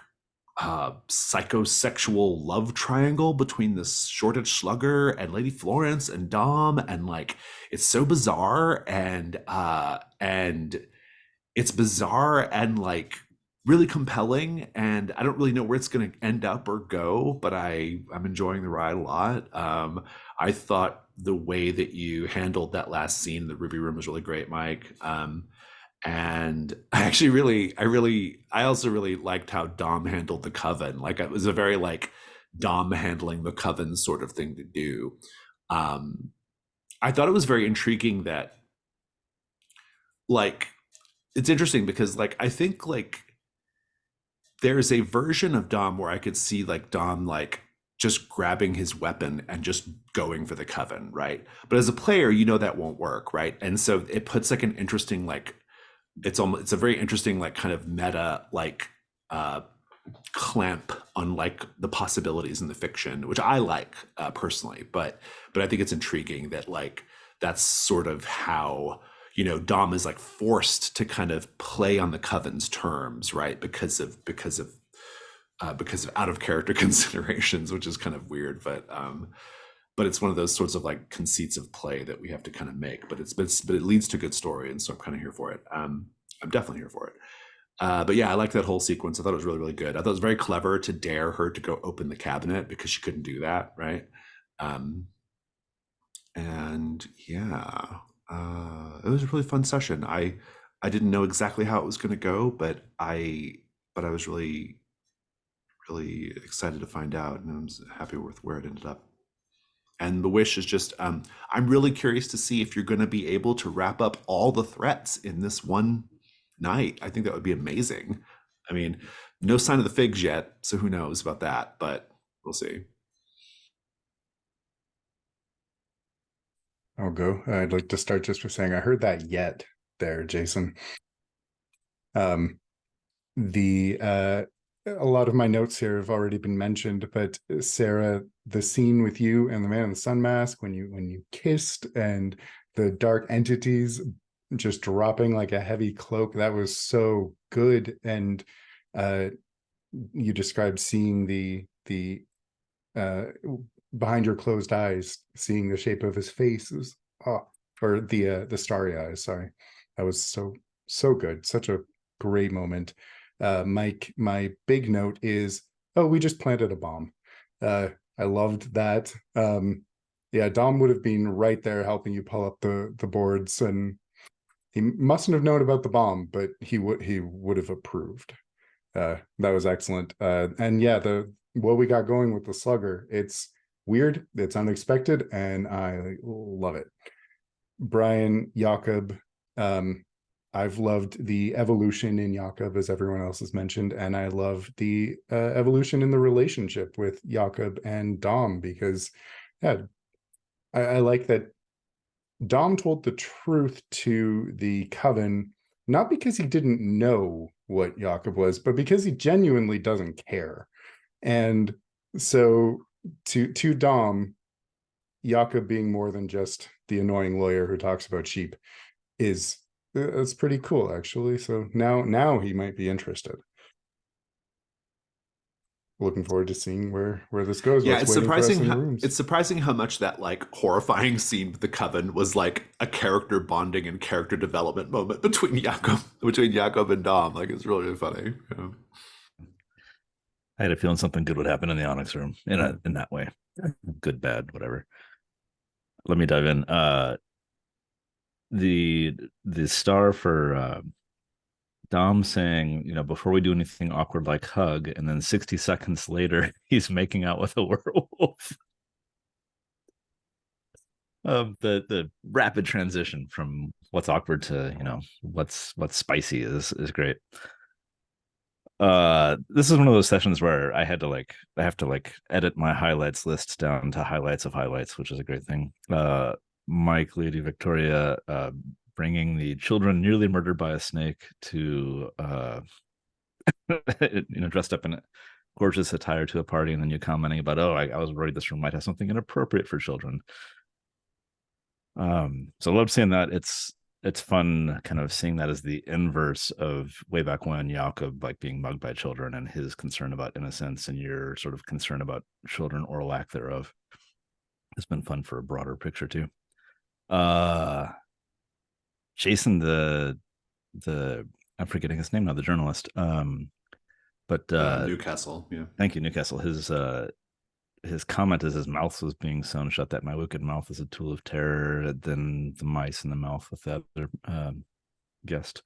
psychosexual love triangle between this Shoreditch slugger and Lady Florence and Dom, and like it's so bizarre, and it's bizarre and like really compelling, and I don't really know where it's going to end up or go, but I'm enjoying the ride a lot. I thought the way that you handled that last scene in the Ruby Room was really great, Mike. And I also really liked how Dom handled the Coven. Like it was a very like Dom handling the Coven sort of thing to do. I thought it was very intriguing that like it's interesting because like I think like there's a version of Dom where I could see like Dom like just grabbing his weapon and just going for the coven, right? But as a player, you know that won't work, right? And so it puts like an interesting like it's a very interesting like kind of meta like uh clamp on like the possibilities in the fiction, which I like personally, but I think it's intriguing that like that's sort of how Dom is like forced to kind of play on the coven's terms, right? Because of out of character considerations, which is kind of weird, but it's one of those sorts of like conceits of play that we have to kind of make. But it leads to good story, and so I'm kind of here for it. I'm definitely here for it. But yeah, I liked that whole sequence. I thought it was really, really good. I thought it was very clever to dare her to go open the cabinet because she couldn't do that, right? And yeah, it was a really fun session. I didn't know exactly how it was going to go, but I was really, really excited to find out, and I was happy with where it ended up. And the wish is just, I'm really curious to see if you're going to be able to wrap up all the threats in this one night. I think that would be amazing. I mean, no sign of the figs yet, so who knows about that, but we'll see. I'll go. I'd like to start just with saying I heard that yet there, Jason. A lot of my notes here have already been mentioned, but Sarah, the scene with you and the man in the sun mask when you kissed and the dark entities just dropping like a heavy cloak, that was so good. And you described seeing the behind your closed eyes, seeing the shape of his face, or the starry eyes. Sorry, that was so good. Such a great moment. Mike, my big note is, oh, we just planted a bomb. I loved that. Yeah, Dom would have been right there helping you pull up the boards, and he mustn't have known about the bomb, but he would have approved. That was excellent. And yeah, what we got going with the slugger, it's weird, it's unexpected, and I love it. Brian, Jakob, I've loved the evolution in Jakob, as everyone else has mentioned, and I love the evolution in the relationship with Jakob and Dom, because yeah, I like that Dom told the truth to the coven, not because he didn't know what Jakob was, but because he genuinely doesn't care. And so to Dom, Jakob being more than just the annoying lawyer who talks about sheep is it's pretty cool, actually. So now he might be interested. Looking forward to seeing where this goes. Yeah, What's it's waiting for us surprising. in the rooms. It's surprising how much that like horrifying scene with the coven was like a character bonding and character development moment between Jakob and Dom. Like it's really, really funny. Yeah. I had a feeling something good would happen in the Onyx room in that way. Good, bad, whatever. Let me dive in. The star for Dom saying, before we do anything awkward like hug, and then 60 seconds later, he's making out with a werewolf. The rapid transition from what's awkward to what's spicy is great. This is one of those sessions where I have to edit my highlights list down to highlights of highlights, which is a great thing. Mike, Lady Victoria, bringing the children nearly murdered by a snake to dressed up in gorgeous attire to a party, and then you commenting about, I was worried this room might have something inappropriate for children. So I love seeing that. It's fun kind of seeing that as the inverse of way back when Jakob like being mugged by children and his concern about innocence, and your sort of concern about children or lack thereof. It's been fun for a broader picture too. Jason, the I'm forgetting his name now, the journalist. But Newcastle, yeah. Thank you, Newcastle. His comment is his mouth was being sewn shut, that my wicked mouth is a tool of terror. Then the mice in the mouth with that other guest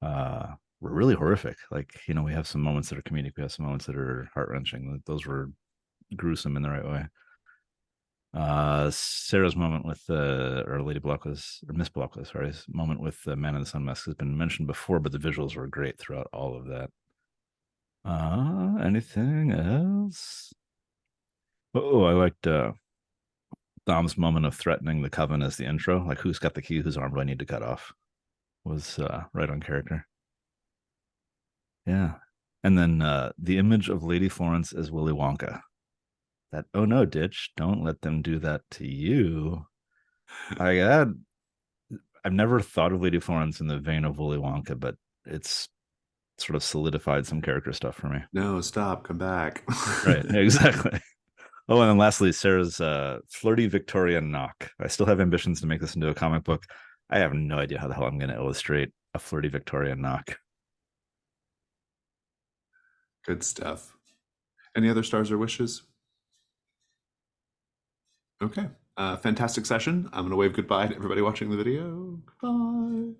were really horrific. Like, we have some moments that are comedic, we have some moments that are heart-wrenching. Those were gruesome in the right way. Sarah's moment with or Lady Blockwas, or Miss Blockwas, sorry, moment with the Man in the Sun Mask has been mentioned before, but the visuals were great throughout all of that. Anything else? Oh, I liked Dom's moment of threatening the coven as the intro. Like, who's got the key? Whose arm do I need to cut off? Was right on character. Yeah. And then the image of Lady Florence as Willy Wonka. That, oh no, Ditch, don't let them do that to you. I've never thought of Lady Florence in the vein of Willy Wonka, but it's sort of solidified some character stuff for me. No, stop, come back. Right, exactly. Oh, and then lastly, Sarah's flirty Victorian knock. I still have ambitions to make this into a comic book. I have no idea how the hell I'm going to illustrate a flirty Victorian knock. Good stuff. Any other stars or wishes? Okay. Fantastic session. I'm going to wave goodbye to everybody watching the video. Goodbye.